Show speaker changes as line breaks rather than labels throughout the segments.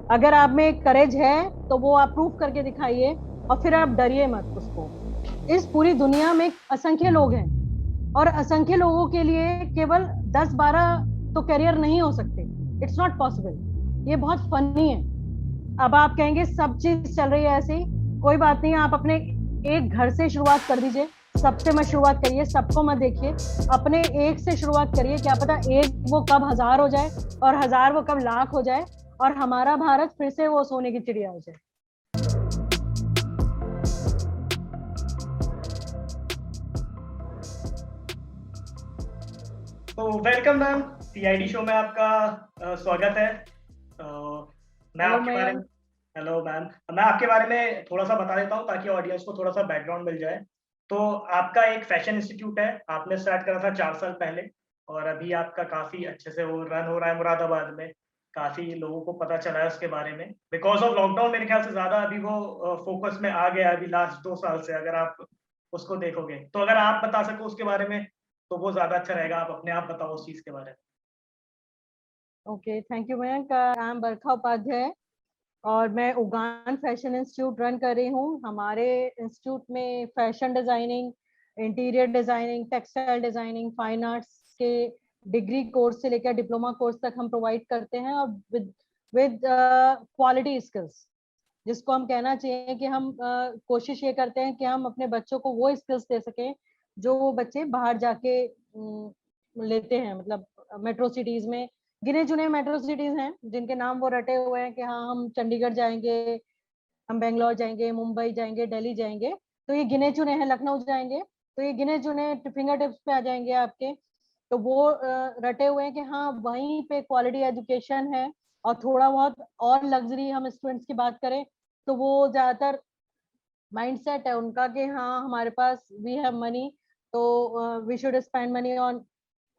अगर आप में करेज है तो वो आप प्रूफ करके दिखाइए, और फिर आप डरिए मत उसको। इस पूरी दुनिया में असंख्य लोग हैं, और असंख्य लोगों के लिए केवल 10-12 तो करियर नहीं हो सकते। It's not possible. ये बहुत फनी है। अब आप कहेंगे सब चीज चल रही है ऐसे ही, कोई बात नहीं, आप अपने एक घर से शुरुआत कर दीजिए। सबसे मत शुरुआत करिए, सबको मत देखिए, अपने एक से शुरुआत करिए। क्या पता एक वो कब 1000 हो जाए, और 1000 वो कब लाख हो जाए, और हमारा भारत फिर से वो सोने की चिड़िया हो जाए।
तो वेलकम मैम, पीआईडी शो में आपका स्वागत है। मैं
हेलो
आपके बारे में
मयंक।
Hello ma'am. मैं आपके बारे में थोड़ा सा बता देता हूँ ताकि ऑडियंस को थोड़ा सा बैकग्राउंड मिल जाए। तो आपका एक फैशन इंस्टीट्यूट है, आपने स्टार्ट करा था 4 साल पहले, और अभी आपका काफी अच्छे से वो रन हो रहा है मुरादाबाद में। काफी लोगों को पता चला है उसके बारे में, बिकॉज ऑफ लॉकडाउन मेरे ख्याल से ज्यादा अभी वो फोकस में आ गया है अभी लास्ट 2 साल से, अगर आप उसको देखोगे। तो अगर आप बता सको उसके बारे में तो वो ज्यादा अच्छा रहेगा। आप अपने आप बताओ उस चीज के बारे में।
Okay, thank you Mayank. I am Barkha Upadhyay, और मैं उगान फैशन इंस्टीट्यूट रन कर रही हूँ। हमारे इंस्टीट्यूट में fashion designing, interior designing, textile designing, fine arts के डिग्री कोर्स से लेकर डिप्लोमा कोर्स तक हम प्रोवाइड करते हैं, और विद विद क्वालिटी स्किल्स, जिसको हम कहना चाहिए कि हम कोशिश ये करते हैं कि हम अपने बच्चों को वो स्किल्स दे सकें जो वो बच्चे बाहर जाके लेते हैं। मतलब मेट्रो सिटीज में गिने चुने मेट्रो सिटीज हैं जिनके नाम वो रटे हुए हैं कि हाँ हम चंडीगढ़ जाएंगे, हम बेंगलोर जाएंगे, मुंबई जाएंगे, दिल्ली जाएंगे। तो ये गिने चुने हैं, लखनऊ जाएंगे तो ये गिने चुने फिंगर टिप्स पे आ जाएंगे आपके। तो वो रटे हुए हैं कि हाँ वहीं पे क्वालिटी एजुकेशन है। और थोड़ा बहुत और लग्जरी हम स्टूडेंट्स की बात करें तो वो ज्यादातर माइंडसेट है उनका कि हाँ हमारे पास वी हैव मनी, तो we should spend money on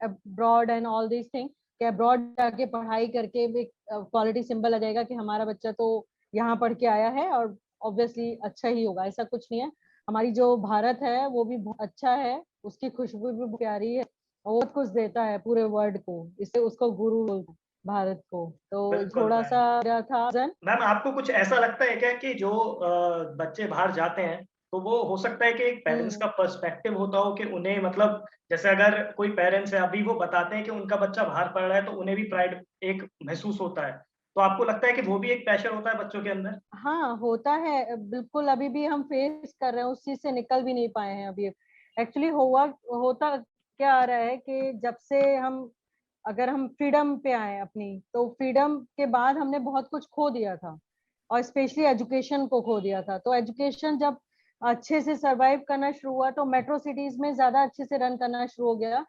abroad and all these thing, कि अब्रॉड जाके पढ़ाई करके भी क्वालिटी सिंबल आ जाएगा कि हमारा बच्चा तो यहाँ पढ़ के आया है, और ऑब्वियसली अच्छा ही होगा। ऐसा कुछ नहीं है। हमारी जो भारत है वो भी बहुत अच्छा है, उसकी खुशबू भी बहुत प्यारी है, और वो बहुत कुछ देता है पूरे वर्ल्ड को, इससे उसको गुरु बोलते हैं भारत को। तो
बिल्कुल
थोड़ा
मैम।
सा मेरा था।
मैम आपको कुछ ऐसा लगता है क्या कि जो बच्चे बाहर जाते हैं तो वो हो सकता है कि एक पेरेंट्स
हम्म।
का पर्सपेक्टिव होता हो कि उन्हें मतलब जैसे अगर कोई पेरेंट्स है अभी वो बताते हैं कि उनका बच्चा बाहर पढ़ रहा है तो उन्हें भी प्राइड एक महसूस होता है। तो आपको लगता है कि वो भी एक प्रेशर होता है बच्चों के अंदर?
हाँ होता है बिल्कुल, अभी भी हम फेस कर रहे हैं, उस चीज से निकल भी नहीं पाए हैं अभी। एक्चुअली हुआ होता क्या आ रहा है कि जब से हम, अगर हम फ्रीडम पे आए अपनी, तो फ्रीडम के बाद हमने बहुत कुछ खो दिया था, और स्पेशली एजुकेशन को खो दिया था। तो एजुकेशन जब अच्छे से सरवाइव करना शुरू हुआ तो मेट्रो सिटीज में ज्यादा अच्छे से रन करना शुरू हो गया,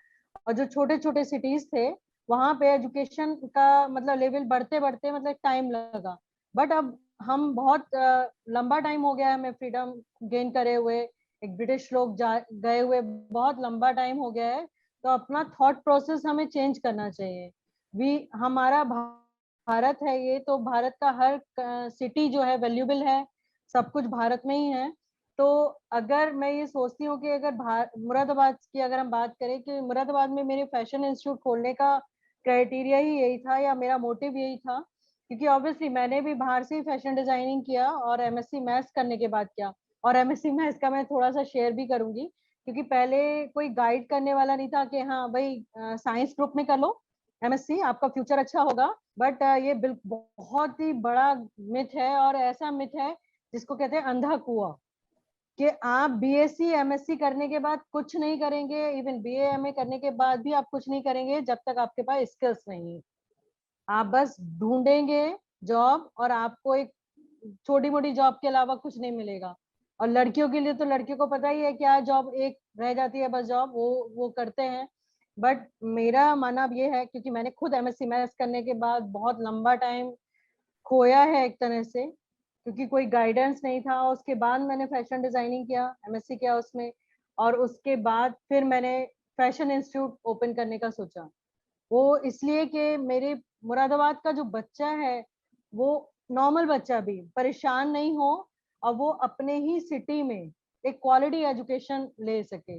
और जो छोटे छोटे सिटीज थे वहां पे एजुकेशन का मतलब लेवल बढ़ते बढ़ते मतलब टाइम लगा। बट अब हम बहुत लंबा टाइम हो गया है हमें फ्रीडम गेन करे हुए, एक ब्रिटिश लोग जा गए हुए बहुत लंबा टाइम हो गया है। तो अपना थॉट प्रोसेस हमें चेंज करना चाहिए। वी हमारा भारत है ये, तो भारत का हर सिटी जो है वैल्यूबल है, सब कुछ भारत में ही है। तो अगर मैं ये सोचती हूँ कि अगर मुरादाबाद की अगर हम बात करें कि मुरादाबाद में मेरे फैशन इंस्टीट्यूट खोलने का क्राइटेरिया ही यही था, या मेरा मोटिव यही था, क्योंकि ऑब्वियसली मैंने भी बाहर से ही फैशन डिजाइनिंग किया और एमएससी मैथ्स करने के बाद किया। और एमएससी मैथ्स का मैं थोड़ा सा शेयर भी करूंगी, क्योंकि पहले कोई गाइड करने वाला नहीं था कि हाँ भाई साइंस ग्रुप में कर लो एमएससी, आपका फ्यूचर अच्छा होगा। बट ये बहुत ही बड़ा मिथ है, और ऐसा मिथ है जिसको कहते हैं अंधा कुआं, कि आप बीएससी एमएससी करने के बाद कुछ नहीं करेंगे, इवन बीए एमए करने के बाद भी आप कुछ नहीं करेंगे जब तक आपके पास स्किल्स नहीं है। आप बस ढूंढेंगे जॉब, और आपको एक छोटी मोटी जॉब के अलावा कुछ नहीं मिलेगा। और लड़कियों के लिए तो लड़कियों को पता ही है क्या जॉब एक रह जाती है, बस जॉब वो करते हैं। बट मेरा मानना अब ये है, क्योंकि मैंने खुद एमएससी मैथ्स करने के बाद बहुत लंबा टाइम खोया है एक तरह से, क्योंकि कोई गाइडेंस नहीं था। उसके बाद मैंने फैशन डिजाइनिंग किया, एमएससी किया उसमें, और उसके बाद फिर मैंने फैशन इंस्टीट्यूट ओपन करने का सोचा। वो इसलिए कि मेरे मुरादाबाद का जो बच्चा है वो नॉर्मल बच्चा भी परेशान नहीं हो, और वो अपने ही सिटी में एक क्वालिटी एजुकेशन ले सके।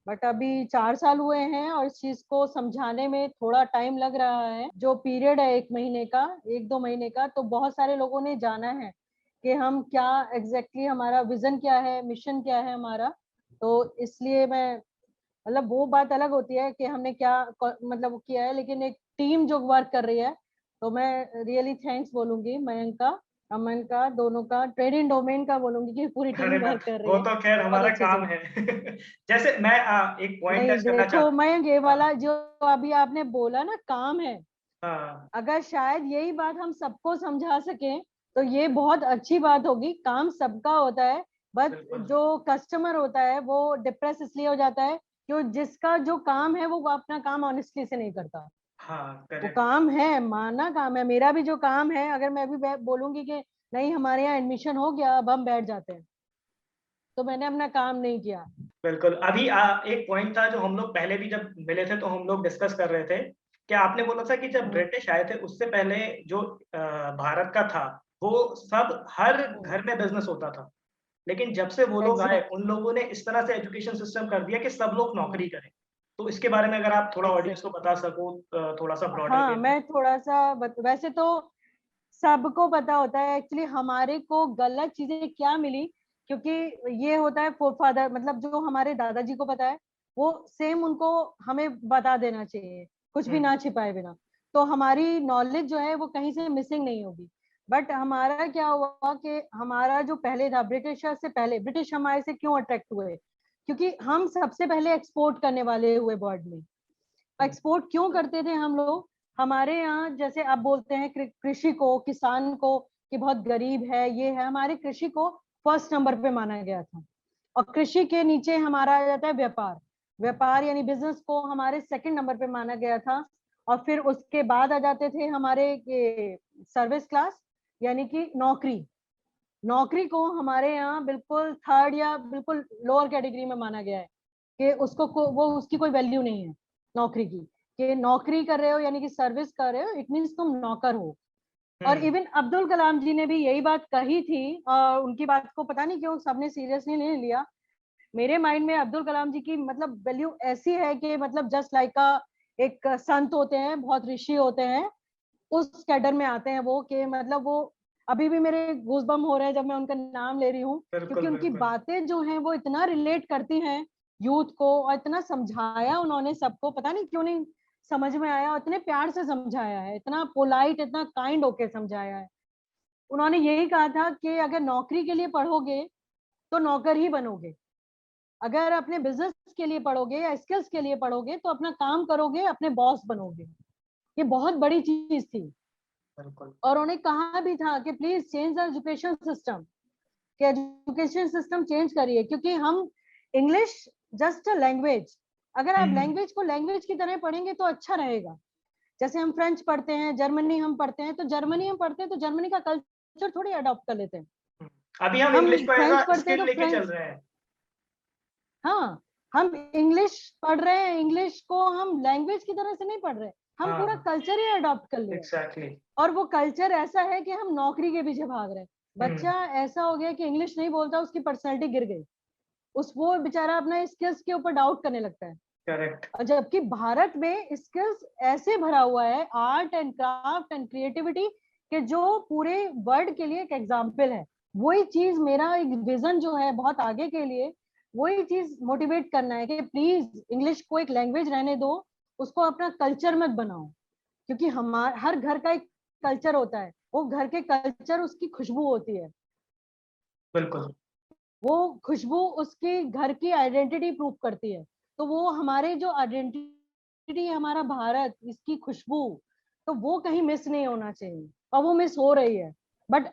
बट अभी 4 साल हुए हैं और इस चीज को समझाने में थोड़ा टाइम लग रहा है। जो पीरियड है 1 महीने का, 1-2 महीने का, तो बहुत सारे लोगों ने जाना है कि हम क्या एग्जैक्टली हमारा विजन क्या है, मिशन क्या है हमारा। तो इसलिए मैं, मतलब वो बात अलग होती है कि हमने क्या मतलब वो किया है, लेकिन एक टीम जो वर्क कर रही है, तो मैं रियली थैंक्स बोलूंगी मयंक का, अमन का, दोनों का, ट्रेड इन डोमेन का बोलूंगी कि पूरी टीम
अरे ना,
वर्क कर रही
वो
है
तो खैर
बहुत
हमारा
अच्छे से।
काम है। जैसे मैं एक पॉइंट
नहीं
टच करना
देखो
चाहता
मयंक, ये
हूँ।
वाला जो अभी आपने बोला ना काम है,
हाँ,
अगर शायद यही बात हम सबको समझा सकें तो ये बहुत अच्छी बात होगी। काम सबका होता है, बस
बिल्कुल।
जो कस्टमर होता है वो डिप्रेस इसलिए हो जाता है कि जिसका जो काम है वो अपना काम ऑनेस्टली से नहीं करता।
हाँ,
वो
करेक्ट।
काम है, माना काम है, मेरा भी जो काम है, अगर मैं भी बोलूंगी कि नहीं हमारे यहाँ एडमिशन हो गया अब हम बैठ जाते हैं, तो मैंने अपना काम नहीं किया।
बिल्कुल, अभी एक पॉइंट था जो हम लोग पहले भी जब मिले थे तो हम लोग डिस्कस कर रहे थे कि आपने बोला था कि जब
हम्म,
ब्रिटिश आए थे उससे पहले जो भारत का था, वो सब हर घर में बिजनेस होता था। लेकिन जब से वो लोग आए, उन
एग्जैक्टली,
लोगों ने इस तरह से एजुकेशन सिस्टम कर दिया कि सब लोग नौकरी करें। तो इसके बारे में अगर आप थोड़ा ऑडियंस को
एग्जैक्टली।
बता सको, थोड़ा सा ब्रॉडर
हाँ
वे में।
मैं थोड़ा सा वैसे तो सबको पता होता है एक्चुअली हमारे को गलत चीजें क्या मिली, क्योंकि ये होता है फादर, मतलब जो हमारे दादाजी को पता है वो सेम उनको हमें बता देना चाहिए, कुछ भी
हम्म।
ना छिपाए बिना। तो हमारी नॉलेज जो है वो कहीं से मिसिंग नहीं होगी। बट हमारा क्या हुआ कि हमारा जो पहले था, ब्रिटिश से पहले, ब्रिटिश हमारे से क्यों अट्रैक्ट हुए, क्योंकि हम सबसे पहले एक्सपोर्ट करने वाले हुए वर्ल्ड में।
हम्म।
एक्सपोर्ट क्यों करते थे हम लोग, हमारे यहाँ जैसे आप बोलते हैं कृषि को, किसान को कि बहुत गरीब है, ये है, हमारे कृषि को फर्स्ट नंबर पे माना गया था। और कृषि के नीचे हमारा आ जाता है व्यापार, व्यापार यानी बिजनेस को हमारे सेकंड नंबर पे माना गया था। और फिर उसके बाद आ जाते थे हमारे सर्विस क्लास, यानी कि नौकरी। नौकरी को हमारे यहाँ बिल्कुल थर्ड या बिल्कुल लोअर कैटेगरी में माना गया है कि वो उसकी कोई वैल्यू नहीं है नौकरी की, कि नौकरी कर रहे हो यानी कि सर्विस कर रहे हो, इट मीन्स तुम नौकर हो। और
हम्म।
इवन अब्दुल कलाम जी ने भी यही बात कही थी, और उनकी बात को पता नहीं क्यों सबने सीरियसली नहीं लिया। मेरे माइंड में अब्दुल कलाम जी की मतलब वैल्यू ऐसी है कि मतलब जस्ट लाइक एक संत होते हैं, बहुत ऋषि होते हैं, उस कैडर में आते हैं वो, कि मतलब वो अभी भी मेरे गूज़बम्प हो रहे हैं जब मैं उनका नाम ले रही हूँ, क्योंकि
बिल्कुल,
उनकी
बिल्कुल।
बातें जो हैं वो इतना रिलेट करती हैं यूथ को, और इतना समझाया उन्होंने सबको, पता नहीं क्यों नहीं समझ में आया, और इतने प्यार से समझाया है, इतना पोलाइट, इतना काइंड होके समझाया है। उन्होंने यही कहा था कि अगर नौकरी के लिए पढ़ोगे तो नौकर ही बनोगे, अगर अपने बिजनेस के लिए पढ़ोगे या स्किल्स के लिए पढ़ोगे तो अपना काम करोगे, अपने बॉस बनोगे। ये बहुत बड़ी चीज थी।
बिल्कुल।
और उन्हें कहा भी था कि please change the education system, कि एजुकेशन सिस्टम चेंज करिए, क्योंकि हम इंग्लिश जस्ट अ लैंग्वेज, अगर आप
हम्म।
लैंग्वेज को लैंग्वेज की तरह पढ़ेंगे तो अच्छा रहेगा। जैसे हम फ्रेंच पढ़ते हैं, जर्मनी हम पढ़ते हैं, तो जर्मनी हम पढ़ते हैं तो जर्मनी का कल्चर थोड़ी अडॉप्ट कर लेते हैं।
अभी हम
हम
इंग्लिश को एज
फ्रेंच
अ
पढ़ते हैं
स्किल
तो
लेके चल
फ्रेंच,
रहे हैं।
हाँ, हम इंग्लिश पढ़ रहे हैं, इंग्लिश को हम लैंग्वेज की तरह से नहीं पढ़ रहे, हम पूरा
हाँ,
कल्चर ही अडॉप्ट कर लिया।
एग्जैक्टली।
और वो कल्चर ऐसा है कि हम नौकरी के पीछे भाग रहे हैं।
हम्म।
बच्चा ऐसा हो गया कि इंग्लिश नहीं बोलता, उसकी पर्सनैलिटी गिर गई, उस वो बेचारा अपना स्किल्स के ऊपर डाउट करने लगता है।
करेक्ट।
और जबकि भारत में स्किल्स ऐसे भरा हुआ है, art and craft and creativity, कि जो पूरे वर्ल्ड के लिए एक एग्जाम्पल है। वही चीज मेरा एक विजन जो है बहुत आगे के लिए, वही चीज मोटिवेट करना है कि प्लीज इंग्लिश को एक लैंग्वेज रहने दो, उसको अपना कल्चर मत बनाओ। क्योंकि हमार हर घर का एक कल्चर होता है, वो घर के कल्चर उसकी खुशबू होती है,
बिल्कुल।
वो खुशबू उसकी घर की आइडेंटिटी प्रूव करती है। तो वो हमारे जो आइडेंटिटी है, हमारा भारत, इसकी खुशबू, तो वो कहीं मिस नहीं होना चाहिए, और वो मिस हो रही है। बट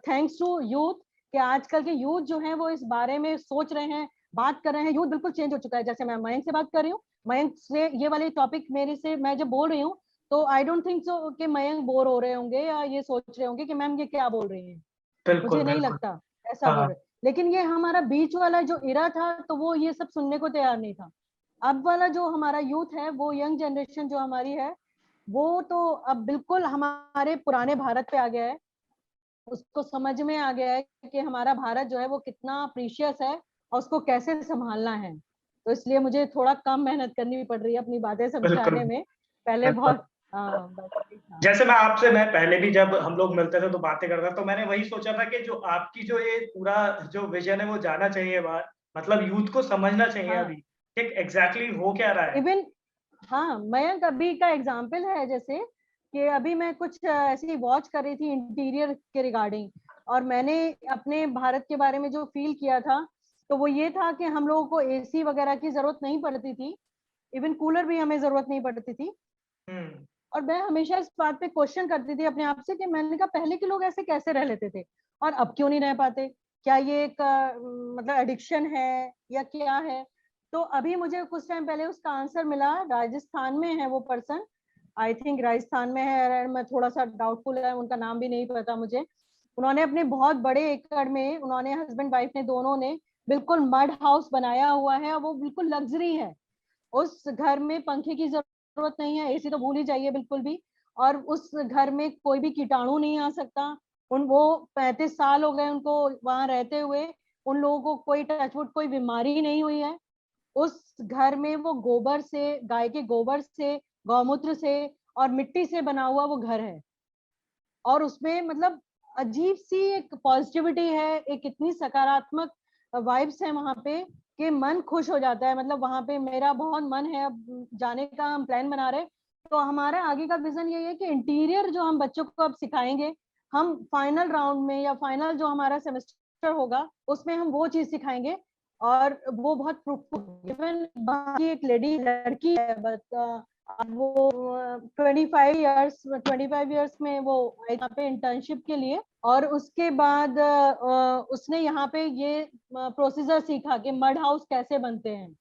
थैंक्स टू यूथ, कि आजकल के यूथ जो है वो इस बारे में सोच रहे हैं, बात कर रहे हैं, यूथ बिल्कुल चेंज हो चुका है। जैसे मैं मयंक से बात कर रही हूँ, मयंक से ये वाले टॉपिक मेरे से मैं जब बोल रही हूँ, तो आई डोंट थिंक सो कि मयंक बोर हो रहे होंगे या ये सोच रहे होंगे कि मैम ये क्या बोल रही हैं।
बिल्कुल,
मुझे नहीं
बिल्कुल।
लगता ऐसा बोल
हाँ।
रहे। लेकिन ये हमारा बीच वाला जो इरा था, तो वो ये सब सुनने को तैयार नहीं था। अब वाला जो हमारा यूथ है, वो यंग जनरेशन जो हमारी है, वो तो अब बिल्कुल हमारे पुराने भारत पे आ गया है। उसको समझ में आ गया है कि हमारा भारत जो है वो कितना प्रीशियस है और उसको कैसे संभालना है। तो इसलिए मुझे थोड़ा कम मेहनत करनी पड़ रही है अपनी बातें समझाने में। पहले बहुत
जैसे मैं पहले भी जब हम लोग मिलते थे तो बातें करते थे, तो मैंने वही सोचा था कि जो आपकी जो ये पूरा जो विजन है वो जाना चाहिए बाहर, मतलब यूथ को समझना चाहिए
हाँ,
अभी कि एग्जैक्टली हो क्या रहा है।
इवन हाँ, मयंक अभी का एग्जाम्पल है, जैसे कि अभी मैं कुछ ऐसी वॉच कर रही थी इंटीरियर के रिगार्डिंग, और मैंने अपने भारत के बारे में जो फील किया था, तो वो ये था कि हम लोगों को एसी वगैरह की जरूरत नहीं पड़ती थी, इवन कूलर भी हमें जरूरत नहीं पड़ती थी। और मैं हमेशा इस बात पे क्वेश्चन करती थी अपने आप से कि मैंने कहा पहले के लोग ऐसे कैसे रह लेते थे और अब क्यों नहीं रह पाते, क्या ये एक मतलब एडिक्शन है या क्या है। तो अभी मुझे कुछ टाइम पहले उसका आंसर मिला, राजस्थान में है वो पर्सन, आई थिंक राजस्थान में है, मैं थोड़ा सा डाउटफुल है, उनका नाम भी नहीं पता मुझे। उन्होंने अपने बहुत बड़े एकड़ में, उन्होंने हस्बैंड वाइफ ने दोनों ने बिल्कुल मड हाउस बनाया हुआ है, और वो बिल्कुल लग्जरी है। उस घर में पंखे की जरूरत नहीं है, एसी तो भूल ही जाइए बिल्कुल भी। और उस घर में कोई भी कीटाणु नहीं आ सकता। उन वो 35 साल हो गए उनको वहां रहते हुए, उन लोगों को कोई टचवुड कोई बीमारी नहीं हुई है। उस घर में वो गोबर से, गाय के गोबर से, गौमूत्र से और मिट्टी से बना हुआ वो घर है। और उसमें मतलब अजीब सी एक पॉजिटिविटी है, एक इतनी सकारात्मक वाइब्स है वहां पे कि मन खुश हो जाता है। मतलब वहां पे मेरा बहुत मन है अब जाने का, हम प्लान बना रहे हैं। तो हमारा आगे का विजन यही है कि इंटीरियर जो हम बच्चों को अब सिखाएंगे, हम फाइनल राउंड में या फाइनल जो हमारा सेमेस्टर होगा उसमें हम वो चीज सिखाएंगे, और वो बहुत फ्रूटफुल। इवन बाकी एक लेडी लड़की है, बट वो 25 इयर्स में वो यहाँ पे इंटर्नशिप के लिए, और उसके बाद उसने यहाँ पे ये प्रोसीजर सीखा कि मड हाउस कैसे बनते हैं।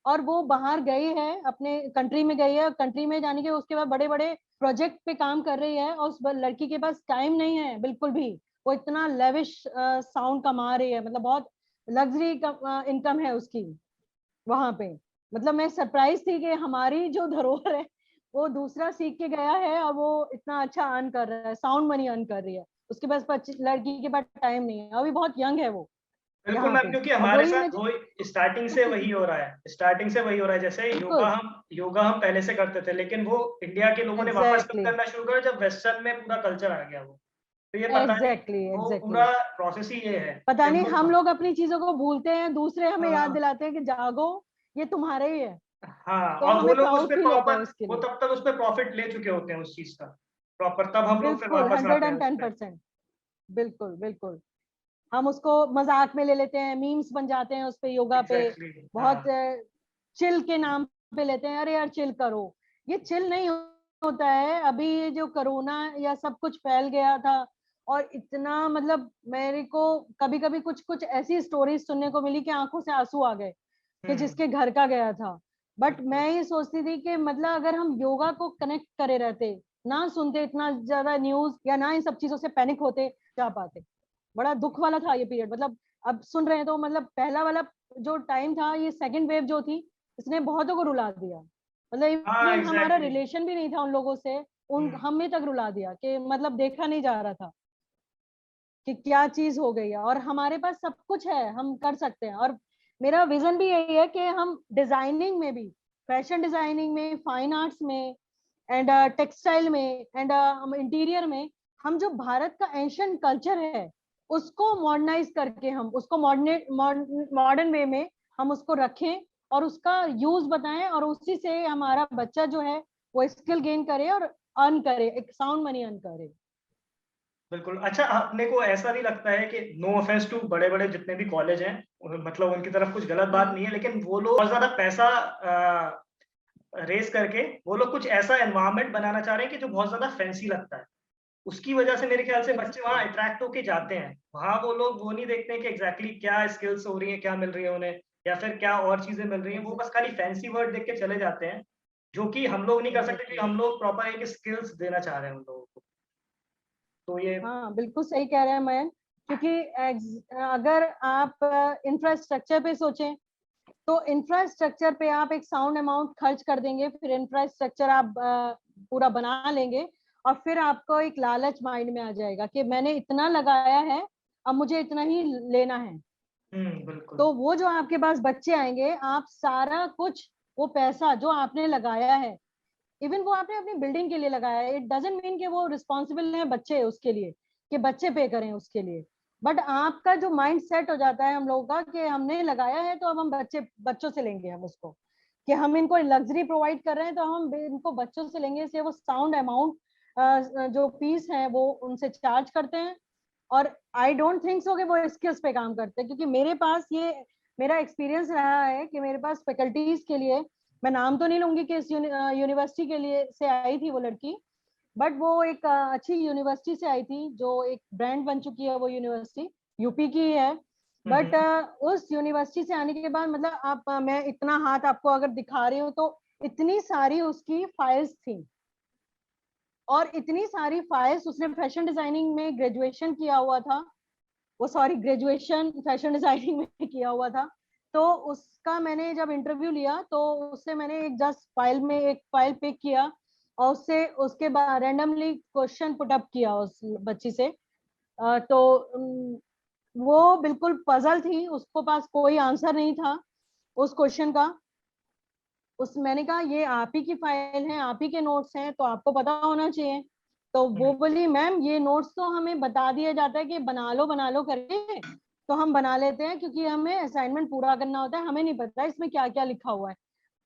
और वो बाहर गई है, अपने कंट्री में गई है, कंट्री में जाने के उसके बाद बड़े बड़े प्रोजेक्ट पे काम कर रही है। और उस लड़की के पास टाइम नहीं है बिल्कुल भी, वो इतना लेविश साउंड कमा रही है, मतलब बहुत लग्जरी इनकम है उसकी वहां पे। मतलब मैं सरप्राइज थी कि हमारी जो धरोहर है वो दूसरा सीख के गया है और वो इतना अच्छा अर्न कर रहा है, साउंड मनी अर्न कर रही है। उसके पास लड़की के पास टाइम नहीं है, अभी बहुत यंग है वो
बिल्कुल
यहाँ
मैम,
पे।
क्योंकि
अब
हमारे
वही
साथ
मैं
वो स्टार्टिंग से वही हो रहा है, स्टार्टिंग से वही हो रहा है। जैसे
बिल्कुल
योगा हम पहले से करते थे, लेकिन वो इंडिया के लोगों ने वापस कब
एग्जैक्टली
करना शुरू करा जब वेस्टर्न में पूरा कल्चर आ गया वो। तो ये पता नहीं,
एग्जैक्टली
वो
एग्जैक्टली
पूरा प्रोसेस ही ये है
पता
कि
नहीं, हम
वो
लोग अपनी चीजों को भूलते हैं, दूसरे हमें याद
हाँ
दिलाते हैं कि जागो, ये तुम्हारे ही है।
हाँ,
तो
और वो
हमें
लोग उस
प्राउड
पे
फील होता है
प्रॉपर,
उसके
वो
लिए।
तब तक उस पे प्रॉफिट ले चुके होते हैं उस चीज का प्रॉपर, तब हम लोग फिर
बिल्कुल
वापस
हंड्रेड
आते हैं
एंड
उस
टेन
पे।
परसेंट बिल्कुल बिल्कुल। हम उसको मजाक में ले लेते हैं, मीम्स बन जाते हैं उस पे, योगा पे
एग्जैक्टली
बहुत
हाँ।
चिल के नाम पे लेते हैं, अरे यार चिल करो। ये चिल नहीं होता है। अभी ये जो कोरोना या सब कुछ फैल गया था, और इतना मतलब मेरे को कभी कभी कुछ कुछ ऐसी स्टोरीज सुनने को मिली कि आंखों से आंसू आ गए कि
हम्म।
जिसके घर का गया था। बट
बिल्कुल
मैं ये सोचती थी कि मतलब अगर हम योगा को कनेक्ट करे रहते, ना सुनते इतना ज्यादा न्यूज, या ना इन सब चीजों से पैनिक होते जा पाते। बड़ा दुख वाला था ये पीरियड। मतलब अब सुन रहे हैं तो मतलब पहला वाला जो टाइम था, ये सेकंड वेव जो थी, इसने बहुतों को रुला दिया। मतलब
हाँ
इवन हमारा
एग्जैक्टली।
रिलेशन भी नहीं था उन लोगों से, उन
हम्म।
हमें तक रुला दिया कि मतलब देखा नहीं जा रहा था कि क्या चीज हो गई है। और हमारे पास सब कुछ है, हम कर सकते हैं। और मेरा विजन भी यही है कि हम डिजाइनिंग में भी, फैशन डिजाइनिंग में, फाइन आर्ट्स में, एंड टेक्सटाइल में, एंड इंटीरियर में, हम जो भारत का एंशियंट कल्चर है उसको मॉडर्नाइज करके, हम उसको मॉडर्न वे में हम उसको रखें और उसका यूज बताएं, और उसी से हमारा बच्चा जो है वो स्किल गेन करे और अर्न करे, एक साउंड मनी अर्न करे।
बिल्कुल। अच्छा, अपने को ऐसा नहीं लगता है कि नो ऑफेंस टू बड़े बड़े जितने भी कॉलेज हैं, मतलब उनकी तरफ कुछ गलत बात नहीं है, लेकिन वो लोग बहुत ज्यादा पैसा रेस करके वो लोग कुछ ऐसा एनवायरनमेंट बनाना चाह रहे हैं कि जो बहुत ज्यादा फैंसी लगता है। उसकी वजह से मेरे ख्याल से बच्चे वहां
एग्जैक्टली
अट्रैक्ट होके जाते हैं। वहां वो लोग वो नहीं देखते हैं कि एग्जैक्टली क्या स्किल्स हो रही है, क्या मिल रही है उन्हें, या फिर क्या और चीजें मिल रही हैं। वो बस खाली फैंसी वर्ड देख के चले जाते हैं, जो कि हम लोग नहीं कर सकते, क्योंकि
एग्जैक्टली
हम लोग प्रॉपर एक स्किल्स देना चाह रहे हैं उन लोगों को। तो ये
हाँ बिल्कुल सही कह रहे हैं मयंक। क्योंकि अगर आप इंफ्रास्ट्रक्चर पे सोचें, तो इंफ्रास्ट्रक्चर पे आप एक साउंड अमाउंट खर्च कर देंगे, फिर इंफ्रास्ट्रक्चर आप पूरा बना लेंगे, और फिर आपको एक लालच माइंड में आ जाएगा कि मैंने इतना लगाया है, अब मुझे इतना ही लेना है।
बिल्कुल।
तो वो जो आपके पास बच्चे आएंगे, आप सारा कुछ वो पैसा जो आपने लगाया है, इवन वो आपने अपनी बिल्डिंग के लिए लगाया है, इट डजंट मीन कि वो रिस्पॉन्सिबल है बच्चे उसके लिए, कि बच्चे पे करें उसके लिए, बट आपका जो माइंड सेट हो जाता है हम लोगों का कि हमने लगाया है तो अब हम बच्चों से लेंगे, हम उसको कि हम इनको लग्जरी प्रोवाइड कर रहे हैं तो हम इनको बच्चों से लेंगे, इसलिए वो साउंड अमाउंट जो फीस है वो उनसे चार्ज करते हैं। और आई डोंट थिंक सो कि वो स्किल्स पे काम करते हैं, क्योंकि मेरे पास ये मेरा एक्सपीरियंस रहा है कि मेरे पास फैकल्टीज के लिए, मैं नाम तो नहीं लूंगी कि इस यूनिवर्सिटी के लिए से आई थी वो लड़की, बट वो एक अच्छी यूनिवर्सिटी से आई थी, जो एक ब्रांड बन चुकी है वो यूनिवर्सिटी, यूपी की है। बट उस यूनिवर्सिटी से आने के बाद मतलब आप मैं इतना हाथ आपको अगर दिखा रही हूँ तो इतनी सारी उसकी फाइल्स थी, और इतनी सारी फाइल्स, उसने फैशन डिजाइनिंग में ग्रेजुएशन किया हुआ था, वो सॉरी ग्रेजुएशन फैशन डिजाइनिंग में किया हुआ था। तो उसका मैंने जब इंटरव्यू लिया तो उससे मैंने एक जस्ट फाइल में एक फाइल पिक किया, और उससे उसके बाद रैंडमली क्वेश्चन पुट अप किया उस बच्ची से। तो वो बिल्कुल पजल थी, उसको पास कोई आंसर नहीं था उस क्वेश्चन का। उस मैंने कहा ये आप ही की फाइल है, आप ही के नोट्स हैं, तो आपको पता होना चाहिए। तो वो बोली मैम ये नोट्स तो हमें बता दिया जाता है कि बना लो करके, तो हम बना लेते हैं क्योंकि हमें असाइनमेंट पूरा करना होता है, हमें नहीं पता इसमें क्या क्या लिखा हुआ है।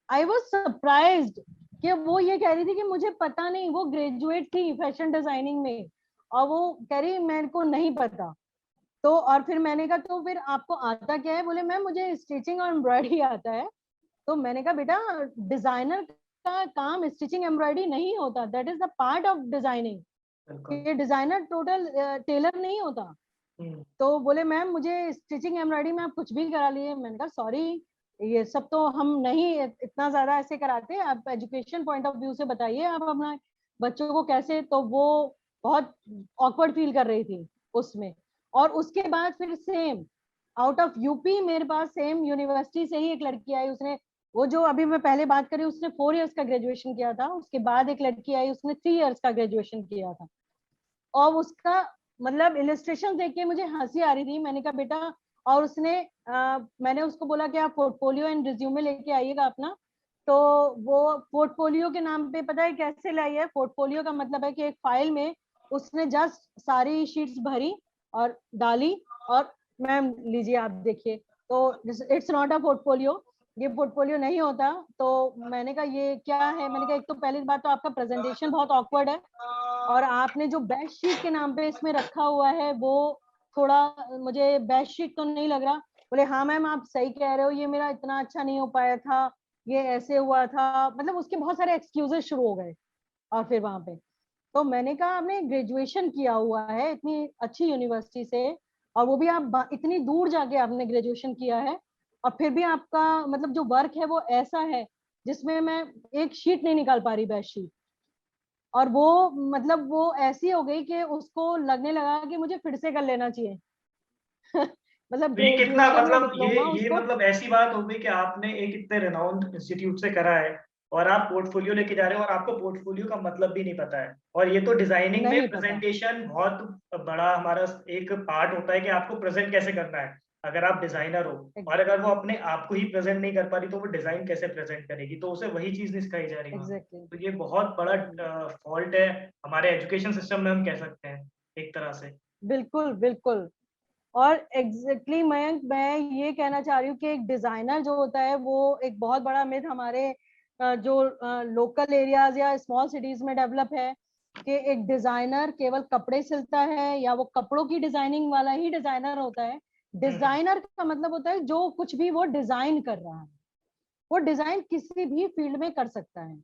आई वॉज सरप्राइज्ड कि वो ये कह रही थी कि मुझे पता नहीं, वो ग्रेजुएट थी फैशन डिजाइनिंग में, और वो कह रही मेरे को नहीं पता। तो और फिर मैंने कहा तो फिर आपको आता क्या है? बोले मैम मुझे स्टिचिंग और एम्ब्रॉयडरी आता है। तो मैंने कहा बेटा डिजाइनर का काम स्टिचिंग एम्ब्रॉयडरी नहीं होता, that is the part of designing, ये डिजाइनर टोटल टेलर नहीं होता। तो बोले मैम मुझे स्टिचिंग एम्ब्रॉयडरी में आप कुछ भी करा लिए। मैंने कहा सॉरी, ये सब तो हम नहीं इतना ज्यादा ऐसे कराते, आप एजुकेशन पॉइंट ऑफ व्यू से बताइए आप अपना बच्चों को कैसे। तो वो बहुत ऑकवर्ड फील कर रही थी उसमें। और उसके बाद फिर सेम आउट ऑफ यूपी मेरे पास सेम यूनिवर्सिटी से ही एक लड़की आई, उसने वो जो अभी मैं पहले बात करी उसने 4 इयर्स का ग्रेजुएशन किया था, उसके बाद एक लड़की आई उसने 3 इयर्स का ग्रेजुएशन किया था। और उसका मतलब इलिस्ट्रेशन देख के मुझे हंसी आ रही थी। मैंने कहा बेटा, और उसने मैंने उसको बोला कि आप पोर्टफोलियो एंड रिज्यूमे लेके आइएगा अपना। तो वो पोर्टफोलियो के नाम पे पता है कैसे लाई है? पोर्टफोलियो का मतलब है कि एक फाइल में उसने जस्ट सारी शीट्स भरी और डाली, और मैम लीजिए आप देखिए। तो इट्स नॉट अ पोर्टफोलियो, ये पोर्टफोलियो नहीं होता। तो मैंने कहा ये क्या है? मैंने कहा एक तो पहली बात तो आपका प्रेजेंटेशन बहुत ऑकवर्ड है, और आपने जो बेस्ट शीट के नाम पे इसमें रखा हुआ है वो थोड़ा मुझे बेस्ट शीट तो नहीं लग रहा। बोले हाँ मैम आप सही कह रहे हो, ये मेरा इतना अच्छा नहीं हो पाया था, ये ऐसे हुआ था, मतलब उसके बहुत सारे एक्सक्यूजेस शुरू हो गए। और फिर वहां पे तो मैंने कहा आपने ग्रेजुएशन किया हुआ है इतनी अच्छी यूनिवर्सिटी से, और वो भी आप इतनी दूर जाके आपने ग्रेजुएशन किया है, और फिर भी आपका मतलब जो वर्क है वो ऐसा है जिसमें मैं एक शीट नहीं निकाल पा रही, बेस्ट शीट। और वो मतलब वो ऐसी हो गई कि उसको लगने लगा कि मुझे फिर से कर लेना चाहिए। मतलब
तो ये कितना
ग्रेजुएशन या
मतलब
डिप्लोमा
ये
उसको।
मतलब ऐसी बात हो गई कि आपने एक इतने रिनाउंड इंस्टीट्यूट से करा है और आप पोर्टफोलियो लेके जा रहे हो और आपको पोर्टफोलियो का मतलब भी नहीं पता है। और ये तो डिजाइनिंग में
नहीं पता।
प्रेजेंटेशन बहुत बड़ा हमारा एक पार्ट होता है कि आपको प्रेजेंट कैसे करना है। अगर आप डिजाइनर हो और अगर वो अपने आप को ही प्रेजेंट नहीं कर पा रही तो वो डिजाइन कैसे प्रेजेंट करेगी? तो उसे वही चीज नहीं सिखाई जा रही वहाँ पे।
एग्जैक्टली।
तो ये बहुत बड़ा फॉल्ट है हमारे एजुकेशन सिस्टम में, हम कह सकते हैं एक तरह से।
बिल्कुल बिल्कुल। और एग्जैक्टली मयंक, मैं ये कहना चाह रही हूँ कि एक डिजाइनर जो होता है वो एक बहुत बड़ा मिथ हमारे जो लोकल एरियाज या स्मॉल सिटीज में डेवलप है कि एक डिजाइनर केवल कपड़े सिलता है या वो कपड़ों की डिजाइनिंग वाला ही डिजाइनर होता है। डिजाइनर का मतलब होता है जो कुछ भी वो डिजाइन कर रहा है, वो डिजाइन किसी भी फील्ड में कर सकता है।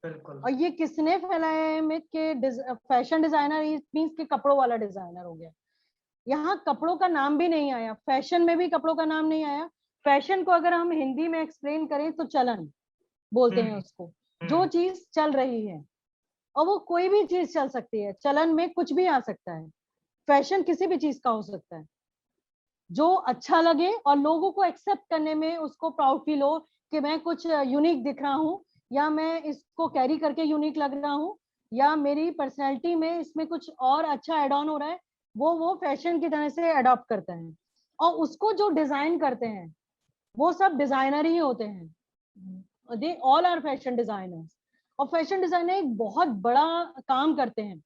बिल्कुल।
और ये किसने फैलाया है मिथ के फैशन डिजाइनर मीन्स के कपड़ों वाला डिजाइनर हो गया? यहाँ कपड़ों का नाम भी नहीं आया, फैशन में भी कपड़ों का नाम नहीं आया। फैशन को अगर हम हिंदी में एक्सप्लेन करें तो चलन बोलते हैं
हम्म।
उसको, जो
हम्म।
चीज चल रही है। और वो कोई भी चीज चल सकती है, चलन में कुछ भी आ सकता है। फैशन किसी भी चीज का हो सकता है जो अच्छा लगे और लोगों को एक्सेप्ट करने में उसको प्राउड फील हो कि मैं कुछ यूनिक दिख रहा हूँ, या मैं इसको कैरी करके यूनिक लग रहा हूँ, या मेरी पर्सनैलिटी में इसमें कुछ और अच्छा एड ऑन हो रहा है, वो फैशन की तरह से अडॉप्ट करता है। और उसको जो डिजाइन करते हैं वो सब डिजाइनर ही होते हैं, they all are fashion designers. और फैशन डिजाइनर एक बहुत बड़ा काम करते हैं।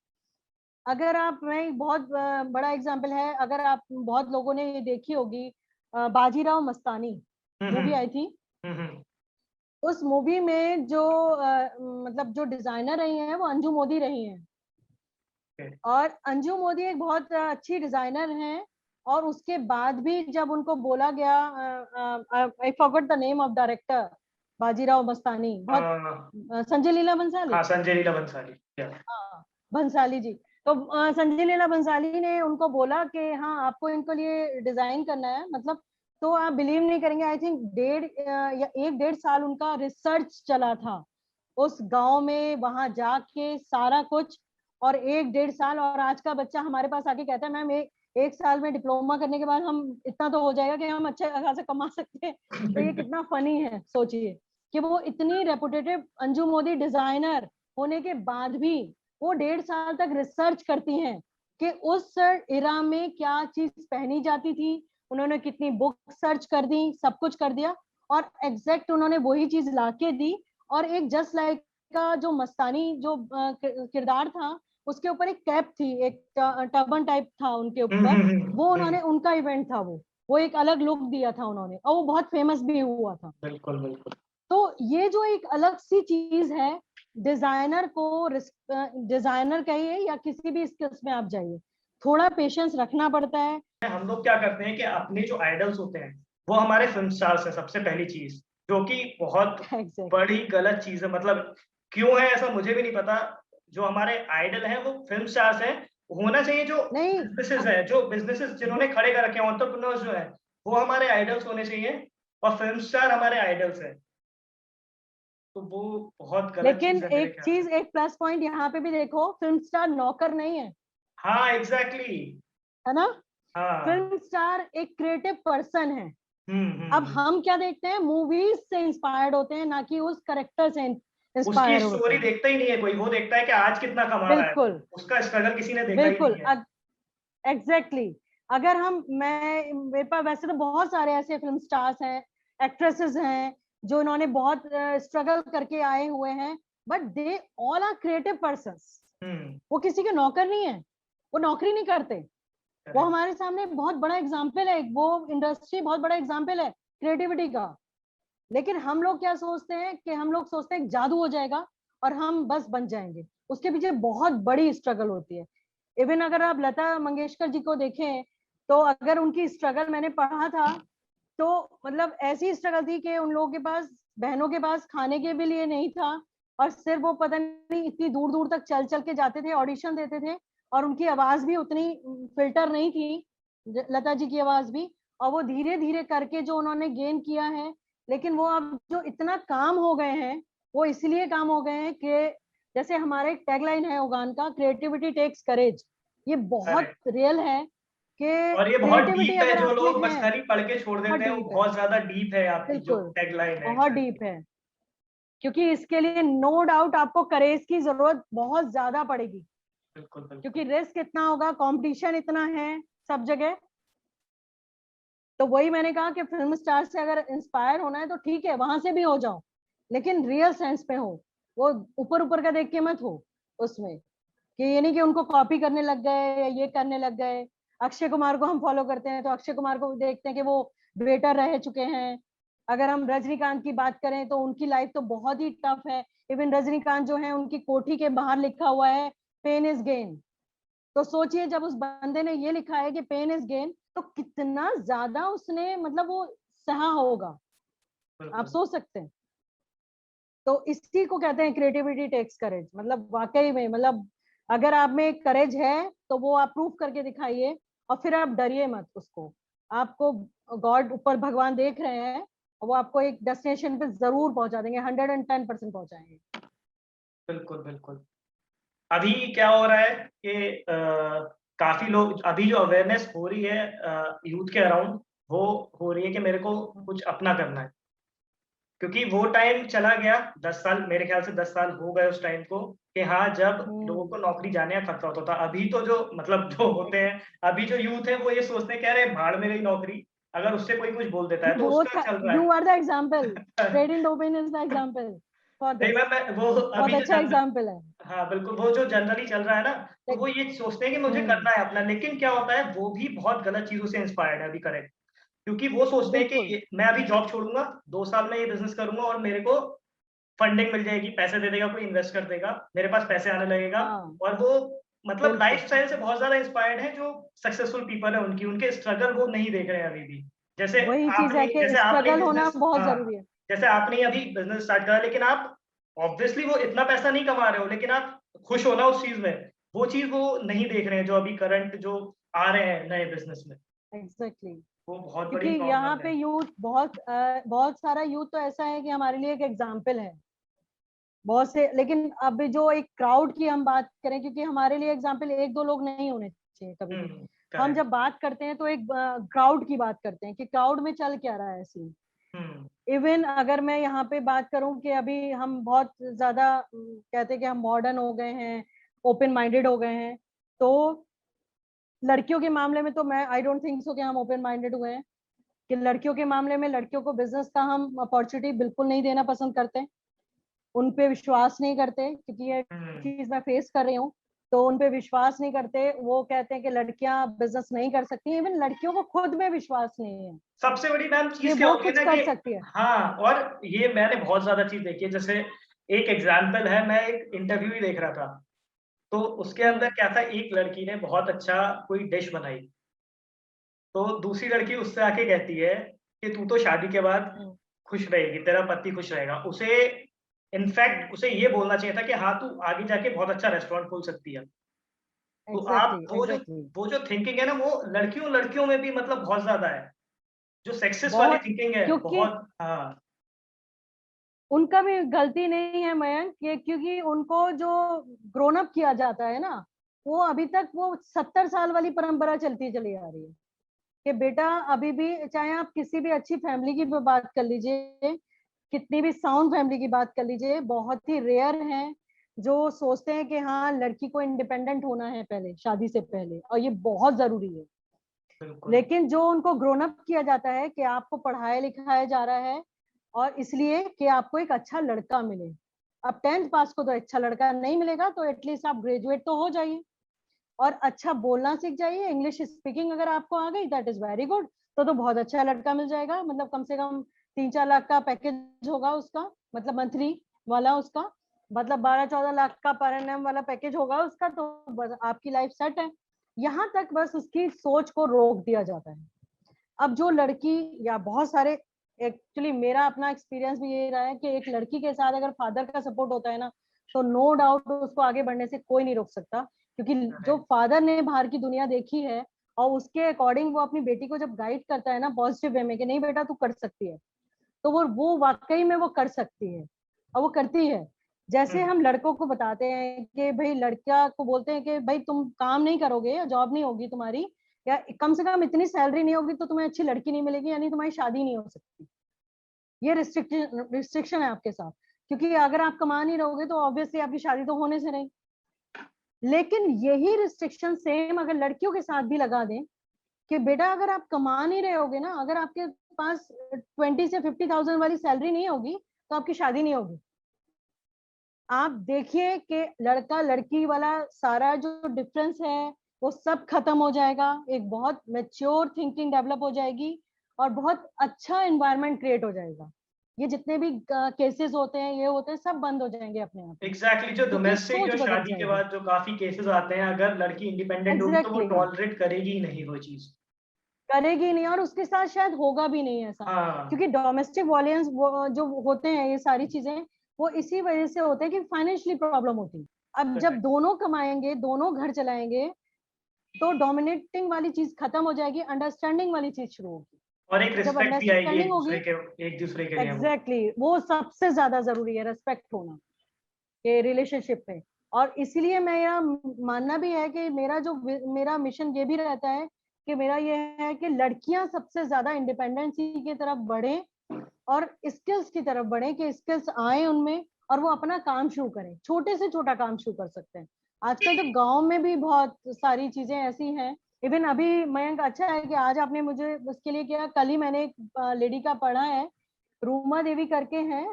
अगर आप, मैं एक बहुत बड़ा एग्जांपल है, अगर आप, बहुत लोगों ने ये देखी होगी, बाजीराव मस्तानी मूवी आई थी। उस मूवी में जो मतलब जो डिजाइनर रही हैं वो अंजू मोदी रही हैं। और अंजू मोदी एक बहुत अच्छी डिजाइनर हैं। और उसके बाद भी जब उनको बोला गया, I forgot the name of director, Bajirao Mastani, बहुत संजय लीला बंसाली।
हाँ, संजय लीला बंसाली,
हाँ, बंसाली जी। तो संजय लीला बंसाली ने उनको बोला कि हाँ आपको इनको लिए डिजाइन करना है, मतलब, तो आप बिलीव नहीं करेंगे, आई थिंक 1.5 साल उनका रिसर्च चला था उस गांव में, वहां जाके सारा कुछ। और 1.5 साल, और आज का बच्चा हमारे पास आके कहता है मैम एक साल में डिप्लोमा करने के बाद हम इतना तो हो जाएगा कि हम अच्छा खासा कमा सकते हैं। तो ये कितना फनी है, सोचिए कि वो इतनी रेपुटेटिव अंजू मोदी डिजाइनर होने के बाद भी वो 1.5 साल तक रिसर्च करती हैं कि उस इरा में क्या चीज पहनी जाती थी। उन्होंने कितनी बुक सर्च कर दी, सब कुछ कर दिया, और एग्जैक्ट उन्होंने वही चीज लाके दी। और एक जस्ट लाइक का जो मस्तानी जो किरदार था, उसके ऊपर एक कैप थी, एक टर्बन टाइप था उनके ऊपर, वो उन्होंने, उनका इवेंट था वो एक अलग लुक दिया था उन्होंने, और वो बहुत फेमस भी हुआ था।
बिल्कुल बिल्कुल।
तो ये जो एक अलग सी चीज है, डिजाइनर को, डिजाइनर कहिए या किसी भी स्किल्स में आप जाइए, थोड़ा पेशेंस रखना पड़ता है।
हम लोग क्या करते हैं कि अपने जो आइडल्स होते हैं वो हमारे फिल्म स्टार्स हैं, सबसे पहली चीज, जो कि बहुत
exactly.
बड़ी गलत चीज है। मतलब क्यों है ऐसा मुझे भी नहीं पता। जो हमारे आइडल हैं वो फिल्म स्टार्स हैं। होना चाहिए जो
नहीं,
बिजनेसेस है, जो बिजनेसेस जिन्होंने खड़े कर रखे हैं, एंटरप्रेन्योर्स जो है, वो हमारे आइडल्स होने चाहिए, और फिल्म स्टार हमारे आइडल्स है। तो वो बहुत गलत
लेकिन
चीज है मेरे
एक
ख्याल से।
चीज, एक प्लस पॉइंट यहाँ पे भी देखो, फिल्म स्टार नौकर नहीं है,
हाँ, एग्जैक्टली।
है ना।
हाँ।
फिल्म स्टार एक क्रिएटिव पर्सन है। अब
हम्म।
हम क्या देखते हैं, मूवीज से इंस्पायर्ड होते हैं, ना कि उस करेक्टर से
उसकी
इंस्पायर होते
स्टोरी
हैं।
देखता ही नहीं है कोई, वो देखता है कि आज कितना कमा रहा है वो।
बिल्कुल,
उसका स्ट्रगल किसी ने देखा ही
बिल्कुल,
नहीं है।
Exactly exactly. अगर हम, मैं, मेरे पास वैसे तो बहुत सारे ऐसे फिल्म स्टार्स हैं, एक्ट्रेसेस हैं, जो इन्होंने बहुत स्ट्रगल करके आए हुए हैं, but they all are creative persons. वो किसी के नौकर नहीं है, वो नौकरी नहीं करते। वो
करेक्ट।
हमारे सामने बहुत बड़ा एग्जाम्पल है, वो इंडस्ट्री बहुत बड़ा एग्जाम्पल है क्रिएटिविटी का। लेकिन हम लोग क्या सोचते हैं कि हम लोग सोचते हैं जादू हो जाएगा और हम बस बन जाएंगे, उसके पीछे बहुत बड़ी स्ट्रगल होती है। इवन अगर आप लता मंगेशकर जी को देखें, तो अगर उनकी स्ट्रगल मैंने पढ़ा था, तो मतलब ऐसी स्ट्रगल थी कि उन लोगों के पास, बहनों के पास खाने के भी लिए नहीं था, और सिर्फ वो पता नहीं इतनी दूर दूर तक चल चल के जाते थे, ऑडिशन देते थे, और उनकी आवाज भी उतनी फिल्टर नहीं थी, लता जी की आवाज भी। और वो धीरे धीरे करके जो उन्होंने गेन किया है, लेकिन वो अब जो इतना काम हो गए हैं, वो इसलिए काम हो गए हैं कि जैसे हमारे टैगलाइन है उगान का, क्रिएटिविटी टेक्स करेज। ये बहुत
करेक्ट।
रियल है कि
और ये बहुत
क्रिएटिविटी
डीप है,
अगर
जो
आप में
लोग बस
है,
खाली पढ़ के छोड़
बहुत
देते हैं, वो
डीप है,
बहुत ज्यादा डीप है आपकी जो
बिल्कुल,
टैगलाइन है।
बहुत डीप है। क्योंकि इसके लिए नो डाउट आपको करेज की जरूरत बहुत ज्यादा पड़ेगी,
बिल्कुल
क्योंकि
बिल्कुल।
रिस्क इतना होगा, कंपटीशन इतना है सब जगह। तो वही मैंने कहा कि फिल्म स्टार से अगर इंस्पायर होना है तो ठीक है, वहां से भी हो जाओ, लेकिन रियल सेंस पे हो। वो ऊपर ऊपर का देख के मत हो उसमें, कि ये नहीं कि उनको कॉपी करने लग गए या ये करने लग गए। अक्षय कुमार को हम फॉलो करते हैं, तो अक्षय कुमार को देखते हैं कि वो वेटर रह चुके हैं। अगर हम रजनीकांत की बात करें तो उनकी लाइफ तो बहुत ही टफ है। इवन रजनीकांत जो है, उनकी कोठी के बाहर लिखा हुआ है पेन इज गेन। तो सोचिए, जब उस बंदे ने ये लिखा है कि पेन इज गेन, तो कितना ज्यादा उसने, मतलब वो सहा होगा, आप
बिल्कुल।
सोच सकते हैं। तो इसी को कहते हैं क्रिएटिविटी टेक्स करेज। मतलब वाकई में, मतलब अगर आप में करेज है तो वो आप प्रूफ करके दिखाइए, और फिर आप डरिए मत उसको। आपको गॉड, ऊपर भगवान देख रहे हैं, और वो आपको एक डेस्टिनेशन पे जरूर पहुंचा देंगे, 110% पहुंचाएंगे।
बिल्कुल बिल्कुल। अभी क्या हो रहा है कि काफी लोग, अभी जो अवेयरनेस हो रही है यूथ के अराउंड, वो हो रही है कि मेरे को कुछ अपना करना है। क्योंकि वो टाइम चला गया, 10 साल, मेरे ख्याल से 10 साल हो गए उस टाइम को, कि हाँ, जब लोगों को नौकरी जाने का खतरा होता था। अभी तो जो मतलब जो होते हैं, अभी जो यूथ है वो ये सोचते हैं कि अरे भाड़ में गई नौकरी, अगर उससे कोई कुछ बोल देता है तो
वो
उसका चल रहा
यू
है।
आर द एग्जाम्पल, फ्रेडिन डोबिन इज द एग्जाम्पल फॉर
नहीं,
दिस।
मैं वो
बहुत
अभी जो
अच्छा एग्जाम्पल है।
हाँ, बिल्कुल, वो जो जनरली चल रहा है ना, तो
Like,
वो ये सोचते हैं कि मुझे
हम्म,
करना है अपना, लेकिन क्या होता है, वो भी बहुत गलत चीज़ों से इंस्पायर्ड है अभी, करेक्ट। क्योंकि वो सोचते हैं कि
बिल्कुल।
मैं अभी जॉब छोड़ूँगा, 2 साल में ये बिज़नेस करूँगा और मेरे को फंडिंग मिल जाएगी, पैसे दे देगा कोई, इन्वेस्ट कर देगा, मेरे पास पैसे आने लगेगा,
हाँ
और वो मतलब
बिल्कुल,
लाइफ़स्टाइल से बहुत ज़्यादा इंस्पायर्ड है जो सक्सेसफुल पीपल है उनकी, उनके स्ट्रगल वो नहीं देख रहे हैं अभी भी।
वही चीज है कि
जैसे आपने
स्ट्रगल होना
बिज़नेस,
बहुत
हाँ,
जरूरी है।
जैसे आपने अभी बिज़नेस स्टार्ट करा, लेकिन आप ऑब्वियसली वो इतना पैसा नहीं कमा रहे हो, लेकिन आप खुश हो ना उस चीज़ में, वो चीज़ वो नहीं देख रहे हैं, जो अभी करंट जो आ रहे हैं नए बिज़नेस में,
एग्जैक्टली exactly.
वो बहुत
क्योंकि
बड़ी
यहाँ
प्रॉब्लम
पे
है।
यूथ बहुत सारा यूथ तो ऐसा है कि हमारे लिए एक एग्जाम्पल है, बहुत से। लेकिन अब जो एक क्राउड की हम बात करें, क्योंकि हमारे लिए एग्जाम्पल एक दो लोग नहीं होने चाहिए कभी भी। हम
करेक्ट।
जब बात करते हैं तो एक क्राउड की बात करते हैं कि क्राउड में चल क्या रहा है सीन।
हुँ,
इवन अगर मैं यहाँ पे बात करूं कि अभी हम बहुत ज्यादा कहते हैं कि हम मॉडर्न हो गए हैं, ओपन माइंडेड हो गए हैं, तो लड़कियों के मामले में तो मैं आई डोंट थिंक सो कि हम ओपन माइंडेड हुए हैं। कि लड़कियों के मामले में लड़कियों को बिजनेस का हम अपॉर्चुनिटी बिल्कुल नहीं देना पसंद करते, उन पे विश्वास नहीं करते, क्योंकि ये
हुँ।
चीज मैं फेस कर रही हूँ। तो उन पे विश्वास नहीं करते, वो कहते हैं कि लड़कियां बिजनेस नहीं कर सकती। इवन लड़कियों को खुद में विश्वास नहीं है
सबसे बड़ी मैम
कि
चीज़ क्या
वो
होती है
कुछ
ना
कर
कि
सकती है।
हाँ, और ये मैंने बहुत ज़्यादा चीज़ देखी है, जैसे एक एग्ज़ाम्पल है, मैं एक इंटरव्यू ही देख रहा था, तो उसके अंदर
हम्म
क्या था, एक लड़की ने बहुत अच्छा कोई डिश बनाई, तो दूसरी लड़की उससे आके कहती है कि तू तो शादी के बाद
हम्म
खुश रहेगी, तेरा पति खुश रहेगा। उसे
हम्म,
इनफैक्ट उसे ये बोलना चाहिए था कि हाँ, तू आगे जाके बहुत अच्छा रेस्टोरेंट खोल सकती है। तो आप
एग्जैक्टली एग्जैक्टली।
वो जो थिंकिंग है ना, वो लड़कियों में भी मतलब बहुत ज़्यादा है। जो सक्सेस वाली
बहुत,
थिंकिंग है,
क्योंकि
बहुत, हाँ।
उनका भी गलती नहीं है मयंक, क्योंकि उनको जो ग्रोन अप किया जाता है ना, वो अभी तक वो 70 साल वाली परंपरा चलती चली आ रही है। कि बेटा अभी भी, चाहे आप किसी भी अच्छी फैमिली की भी बात कर लीजिए, कितनी भी साउंड फैमिली की बात कर लीजिए, बहुत ही रेयर हैं जो सोचते हैं कि हाँ लड़की को इंडिपेंडेंट होना है पहले, शादी से पहले, और ये बहुत जरूरी है।
बिल्कुल।
लेकिन जो उनको ग्रोन अप किया जाता है कि आपको पढ़ाया लिखाया जा रहा है, और इसलिए कि आपको एक अच्छा लड़का मिले। अब 10th पास को तो अच्छा लड़का नहीं मिलेगा, तो एटलीस्ट आप ग्रेजुएट तो हो जाइए और अच्छा बोलना सीख जाइए, इंग्लिश स्पीकिंग अगर आपको आ गई दैट इज वेरी गुड। तो बहुत अच्छा लड़का मिल जाएगा, मतलब कम से कम 3-4 लाख का पैकेज होगा उसका, मतलब मंथली वाला उसका, मतलब 12-14 लाख का पर एनम वाला पैकेज होगा उसका, तो बस आपकी लाइफ सेट है। यहाँ तक बस उसकी सोच को रोक दिया जाता है। अब जो लड़की या बहुत सारे, एक्चुअली मेरा अपना एक्सपीरियंस भी ये रहा है कि एक लड़की के साथ अगर फादर का सपोर्ट होता है ना, तो नो डाउट उसको आगे बढ़ने से कोई नहीं रोक सकता। क्योंकि जो फादर ने बाहर की दुनिया देखी है और उसके अकॉर्डिंग वो अपनी बेटी को जब गाइड करता है ना पॉजिटिव वे में कि नहीं बेटा तू कर सकती है, तो वो वाकई में वो कर सकती है और वो करती है। जैसे
हुँ,
हम लड़कों को बताते हैं कि भाई, लड़का को बोलते हैं कि भाई तुम काम नहीं करोगे या जॉब नहीं होगी तुम्हारी, या कम से कम इतनी सैलरी नहीं होगी, तो तुम्हें अच्छी लड़की नहीं मिलेगी, यानी तुम्हारी शादी नहीं हो सकती। ये रिस्ट्रिक्शन है आपके साथ, क्योंकि अगर आप कमा नहीं रहोगे तो ऑब्वियसली आपकी शादी तो होने से नहीं। लेकिन यही रिस्ट्रिक्शन सेम अगर लड़कियों के साथ भी लगा दें कि बेटा अगर आप कमा नहीं रहे होगे ना, अगर आपके पास 20 से 50,000 वाली सैलरी नहीं होगी, तो आपकी शादी नहीं होगी। आप देखिए कि लड़का लड़की वाला सारा जो डिफरेंस है वो सब खत्म हो जाएगा, एक बहुत मेच्योर थिंकिंग डेवलप हो जाएगी और बहुत अच्छा एनवायरनमेंट क्रिएट हो जाएगा। ये जितने भी केसेस होते हैं, ये होते हैं, सब बंद हो जाएंगे अपने आप ही,
एग्ज़ैक्टली, जो
क्योंकि
डोमेस्टिक,
सोच
जो
बदल
शादी के
जाएगी।
बाद जो काफ़ी केसेज़ आते हैं, अगर लड़की इंडिपेंडेंट होगी तो वो
एग्जैक्टली exactly.
टॉलरेट करेगी ही नहीं वो चीज़।
करेगी नहीं, और उसके साथ शायद होगा भी नहीं ऐसा।
हाँ,
क्योंकि डोमेस्टिक वायलेंस जो होते हैं, ये सारी चीजें वो इसी वजह से होते हैं कि फाइनेंशियली प्रॉब्लम होती है। अब जब
करेक्ट।
दोनों कमाएंगे, दोनों घर चलाएंगे, तो डोमिनेटिंग वाली चीज खत्म हो जाएगी, अंडरस्टैंडिंग वाली चीज शुरू होगी।
और एक
और जब
रिस्पेक्ट भी आएगी
अंडरस्टैंडिंग होगी,
एक दूसरे के लिए वो।
एग्जैक्टली exactly, वो सबसे ज्यादा जरूरी है, रेस्पेक्ट होना के रिलेशनशिप में। और इसीलिए मेरा मानना भी है कि मेरा मिशन ये भी रहता है कि मेरा ये है कि लड़कियां सबसे ज्यादा इंडिपेंडेंसी की तरफ बढ़े और स्किल्स की तरफ बढ़े कि स्किल्स आए उनमें और वो अपना काम शुरू करें, छोटे से छोटा काम शुरू कर सकते हैं। आजकल तो गांव में भी बहुत सारी चीजें ऐसी हैं। इवन अभी मयंक, अच्छा है कि आज आपने मुझे उसके लिए किया। कल ही मैंने एक लेडी का पढ़ा है, रूमा देवी करके हैं,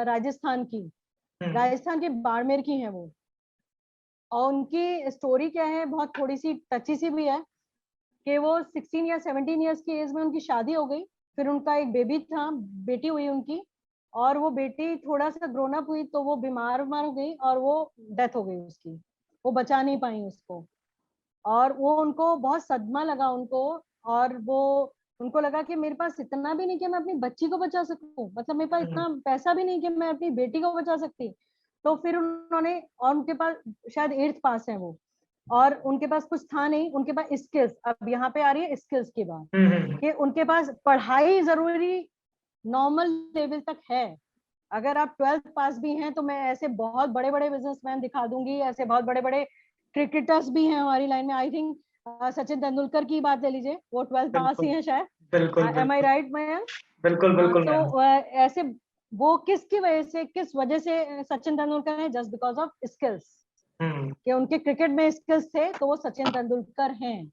राजस्थान की, राजस्थान के बाड़मेर की है वो। और उनकी स्टोरी क्या है, बहुत थोड़ी सी टची सी भी है कि वो 16 या 17 ईयर्स की एज में उनकी शादी हो गई। फिर उनका एक बेबी था, बेटी हुई उनकी, और वो बेटी थोड़ा सा ग्रोन अप हुई तो वो बीमार हो गई और वो डेथ हो गई उसकी, वो बचा नहीं पाई उसको। और वो उनको बहुत सदमा लगा उनको, और वो उनको लगा कि मेरे पास इतना भी नहीं कि मैं अपनी बच्ची को बचा सकूं, मतलब मेरे पास इतना पैसा भी नहीं कि मैं अपनी बेटी को बचा सकती। तो फिर उन्होंने, और उनके पास शायद 8th पास है वो, और उनके पास कुछ था नहीं, उनके पास स्किल्स, अब यहाँ पे आ रही है स्किल्स की बात, कि उनके पास पढ़ाई जरूरी नॉर्मल लेवल तक है। अगर आप 12th पास भी हैं तो मैं ऐसे बहुत बड़े बड़े बिजनेसमैन दिखा दूंगी, ऐसे बहुत बड़े बड़े क्रिकेटर्स भी हैं हमारी लाइन में। आई थिंक सचिन तेंदुलकर की बात ले लीजिए, वो 12th पास ही
बिल्कुल
हैं शायद।
बिल्कुल
एम आई
बिल्कुल
राइट मयंक?
बिल्कुल
हाँ,
बिल्कुल
तो
मैम।
ऐसे वो किसकी वजह से, किस वजह से सचिन तेंदुलकर है? जस्ट बिकॉज ऑफ स्किल्स,
हम्म।
कि उनके क्रिकेट में स्किल्स थे तो वो सचिन तेंदुलकर हैं।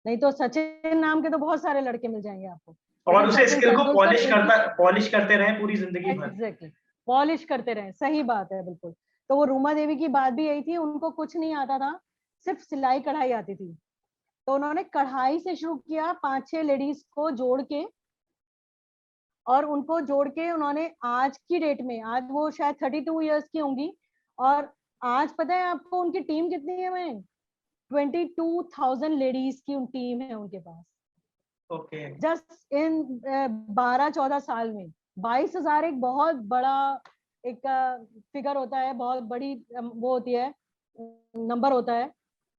नहीं तो सचिन नाम के तो बहुत सारे लड़के मिल जाएंगे आपको,
और
लेकिन
उसे
सचिन
स्किल को
तेंदुलकर एक ही।
पॉलिश करते रहे पूरी जिंदगी भर।
एग्जैक्टली, पॉलिश करते रहे, सही बात है बिल्कुल। तो वो रूमा देवी की बात भी यही थी, उनको कुछ नहीं आता था, सिर्फ सिलाई कढ़ाई आती थी। तो उन्होंने कढ़ाई से शुरू किया, 5-6 लेडीज को जोड़ के, और उनको जोड़ के उन्होंने आज की डेट में, आज वो शायद 32 ईयर्स की होंगी, और आज पता है आपको उनकी टीम कितनी है? मैं 22,000 लेडीज की टीम है उनके पास,
ओके।
जस्ट इन 12-14 साल में। 22,000 एक बहुत बड़ा एक फिगर होता है, बहुत बड़ी वो होती है, नंबर होता है।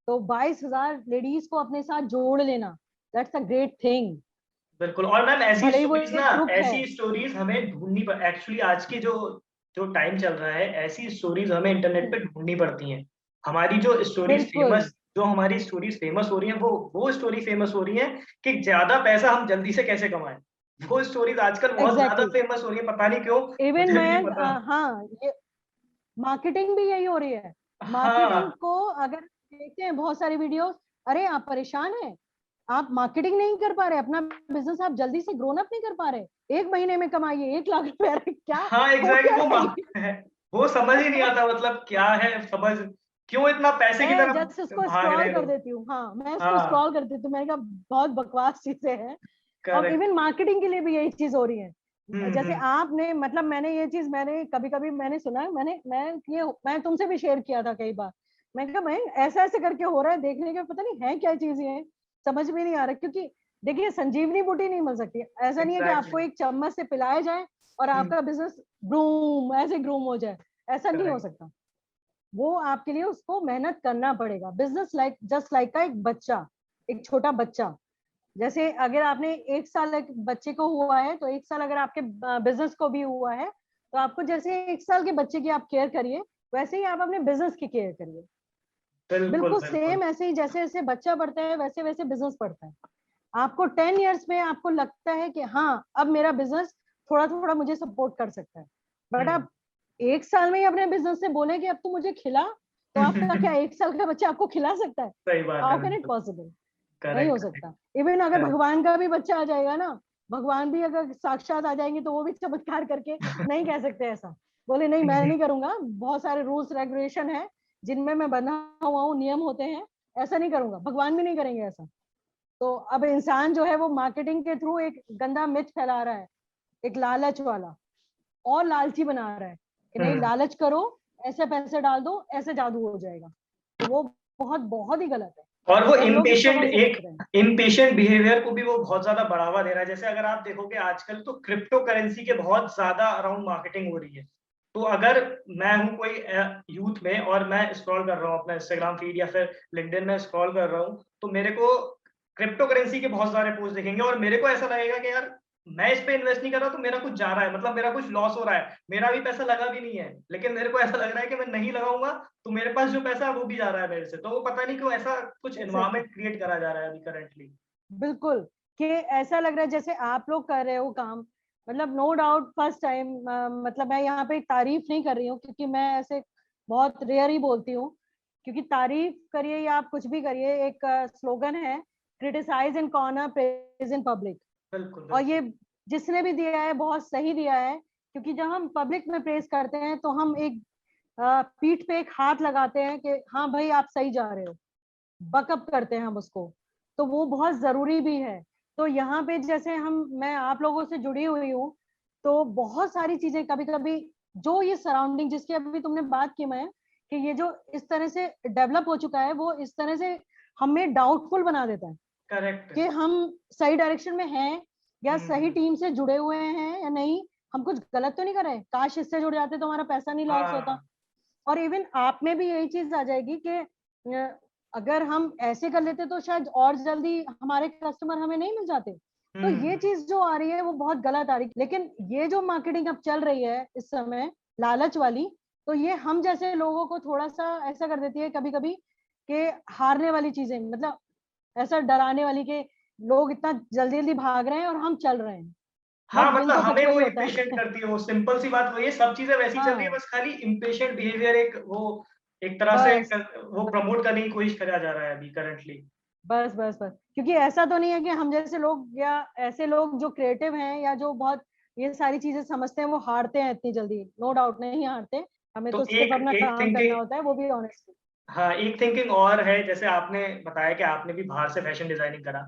तो 22,000 लेडीज को अपने साथ जोड़ लेना, दैट्स अ ग्रेट थिंग।
बिल्कुल। और मैम ऐसी
भले ही वो
स्टोरीज ना,
एक ग्रुप है।
ऐसी स्टोरीज हमें ढूंढनी पड़, एक्चुअली आज की जो जो टाइम चल रहा है, ऐसी स्टोरीज हमें इंटरनेट पे ढूंढनी पड़ती हैं। हमारी जो स्टोरीज
बिल्कुल,
फेमस जो हमारी स्टोरीज फेमस हो रही हैं, वो स्टोरी फेमस हो रही है कि ज्यादा पैसा हम जल्दी से कैसे कमाएं। वो स्टोरीज आजकल बहुत ज्यादा
एग्जैक्टली।
फेमस हो रही है, पता नहीं क्यों,
इवन
मुझे भी नहीं
मयंक,
पता।
हाँ, ये मार्केटिंग भी यही हो रही है। मार्केटिंग
हाँ
को अगर देखते हैं बहुत सारी वीडियोस, अरे आप परेशान हैं, आप मार्केटिंग नहीं कर पा रहे, अपना बिजनेस आप जल्दी से ग्रोन अप नहीं कर पा रहे, 1 महीने में कमाइए 1 लाख रुपए, अरे क्या
हाँ
हो
एग्जैक्टली।
क्या रहा है ये?
वो समझ ही नहीं आता, मतलब क्या है समझ, क्यों इतना पैसे की
मैं जस्ट
तरफ
इसको
भाग रहे
स्क्रॉल
हैं
कर
लोग।
देती हूँ, हाँ मैं इसको
हाँ
स्क्रॉल कर देती हूँ, मैंने कहा बहुत बकवास चीजें हैं। और
करेक्ट।
इवन मार्केटिंग के लिए भी यही चीज हो रही है। जैसे
हम्म।
आपने, मतलब मैंने ये चीज, मैंने कभी कभी मैंने सुना है, मैं तुमसे भी शेयर किया था कई बार। मैं कहा मैं ऐसा ऐसे करके हो रहा है, देखने के पता नहीं है क्या चीज ये, समझ में नहीं आ रहा। क्योंकि देखिए, संजीवनी बूटी नहीं मिल सकती, ऐसा नहीं है कि आपको
एग्जैक्टली।
एक चम्मच से पिलाया जाए और आपका बिजनेस ग्रूम ऐसे ग्रूम हो जाए, ऐसा नहीं हो
करेक्ट।
सकता। वो आपके लिए उसको मेहनत करना पड़ेगा। बिजनेस लाइक जस्ट लाइक का एक बच्चा, एक छोटा बच्चा। जैसे अगर आपने 1 साल एक बच्चे को हुआ है, तो 1 साल अगर आपके बिजनेस को भी हुआ है, तो आपको जैसे 1 साल के बच्चे की आप केयर करिए, वैसे ही आप अपने बिजनेस की केयर करिए।
बिल्कुल
बिल्कुल
बिल्कुल।
सेम ऐसे ही, जैसे जैसे बच्चा बढ़ता है वैसे वैसे बिजनेस बढ़ता है। आपको 10 ईयर्स में आपको लगता है कि हाँ अब मेरा बिजनेस थोड़ा थोड़ा मुझे सपोर्ट कर सकता है, बट
हम्म।
आप 1 साल में ही अपने बिजनेस से बोले कि अब तू मुझे खिला, तो आपका क्या 1 साल का बच्चा आपको खिला सकता है?
सही बात है,
हाउ कैन इट
बिल्कुल।
पॉसिबल? नहीं हो
करेक्ट करेक्ट
सकता। इवन अगर
करेक्ट।
भगवान का भी बच्चा आ जाएगा ना, भगवान भी अगर साक्षात आ जाएंगे तो वो भी चमत्कार करके नहीं कह सकते ऐसा, बोले नहीं मैं नहीं करूंगा, बहुत सारे रूल्स रेगुलेशन है जिनमें मैं बना हुआ हूँ, नियम होते हैं, ऐसा नहीं करूंगा। भगवान भी नहीं करेंगे ऐसा। तो अब इंसान जो है वो मार्केटिंग के थ्रू एक गंदा मिथ फैला रहा है, एक लालच वाला, और लालची बना रहा है कि नहीं
हम्म।
लालच करो, ऐसे पैसे डाल दो, ऐसे जादू हो जाएगा। तो वो बहुत बहुत ही गलत है,
और वो
और लोग इस
इम्पेशेंट
समय से बच
एक
रहे हैं।
इम्पेशेंट बिहेवियर को भी वो बहुत ज्यादा बढ़ावा दे रहा है। जैसे अगर आप देखोगे आजकल तो क्रिप्टो करेंसी के बहुत ज्यादा अराउंड मार्केटिंग हो रही है। तो अगर मैं हूं कोई यूथ में और मैं स्क्रॉल कर रहा हूँ अपना इंस्टाग्राम फीड या फिर लिंक्डइन में स्क्रॉल कर रहा हूँ, तो मेरे को क्रिप्टो करेंसी के बहुत सारे पोस्ट दिखेंगे और मेरे को ऐसा लगेगा कि यार मैं इस पे इन्वेस्ट नहीं कर रहा तो मेरा कुछ जा रहा है, मतलब मेरा कुछ लॉस हो रहा है, मेरा भी पैसा लगा भी नहीं है, लेकिन मेरे को ऐसा लग रहा है कि मैं नहीं लगाऊंगा तो मेरे पास जो पैसा है वो भी जा रहा है मेरे से। तो वो पता नहीं क्यों ऐसा कुछ
एग्जैक्टली,
एनवायरनमेंट क्रिएट करा जा रहा है अभी करंटली।
बिल्कुल। कि ऐसा लग रहा है जैसे आप लोग कर रहे हो काम, मतलब नो डाउट फर्स्ट टाइम, मतलब मैं यहाँ पे तारीफ नहीं कर रही हूँ, क्योंकि मैं ऐसे बहुत रेयर ही बोलती हूँ, क्योंकि तारीफ करिए या आप कुछ भी करिए, एक स्लोगन है, criticise in corner, praise in public.
बिल्कुल
और
बिल्कुल।
ये जिसने भी दिया है बहुत सही दिया है, क्योंकि जब हम पब्लिक में प्रेज करते हैं तो हम एक पीठ पे एक हाथ लगाते हैं कि हाँ भाई आप सही जा रहे हो, बकअप करते हैं हम उसको, तो वो बहुत जरूरी भी है। तो यहाँ पे जैसे मैं आप लोगों से जुड़ी हुई हूँ, तो बहुत सारी चीजें कभी कभी जो ये सराउंडिंग जिसकी अभी तुमने बात की, मैं कि ये जो इस तरह से डेवलप हो चुका है, वो इस तरह से हमें डाउटफुल बना देता है
करेक्ट।
कि हम सही डायरेक्शन में हैं या सही
हम्म।
टीम से जुड़े हुए हैं या नहीं, हम कुछ गलत तो नहीं कर रहे, काश इससे जुड़ जाते तो हमारा पैसा नहीं लॉस होता।
हाँ।
और इवन आप में भी यही चीज आ जाएगी कि अगर हम ऐसे कर लेते तो शायद और जल्दी हमारे कस्टमर हमें नहीं मिल जाते। तो ये
हम्म।
चीज जो आ रही है वो बहुत गलत आ रही है, लेकिन ये जो मार्केटिंग अब चल रही है इस समय, लालच वाली, तो ये हम जैसे लोगों को थोड़ा सा ऐसा कर देती है कभी कभी कि हारने वाली चीजें, मतलब ऐसा डराने वाली कि लोग इतना जल्दी जल्दी भाग रहे हैं और हम चल रहे हैं।
हाँ,
बट विन
मतलब
तो
हमें
सबको ही
वो
होता
इम्पेशेंट
है।
करती है, वो सिंपल सी बात वही है, सब चीजें वैसी चल रही है,
हाँ,
बस खाली इम्पेशेंट बिहेवियर एक वो एक तरह से
बस
वो प्रमोट करने की कोशिश करा जा रहा है अभी करंटली।
बस बस बस, क्योंकि ऐसा तो नहीं है कि हम जैसे लोग या ऐसे लोग जो क्रिएटिव हैं या जो बहुत ये सारी चीजें समझते हैं वो हारते हैं इतनी जल्दी, नो डाउट नहीं हारते। हमें
तो
तो सिर्फ
एक
अपना
एक
काम करना
थिंकिंग,
होता है, वो भी ऑनेस्टली।
हाँ एक थिंकिंग और है, जैसे आपने बताया कि आपने भी बाहर से फैशन डिजाइनिंग करा,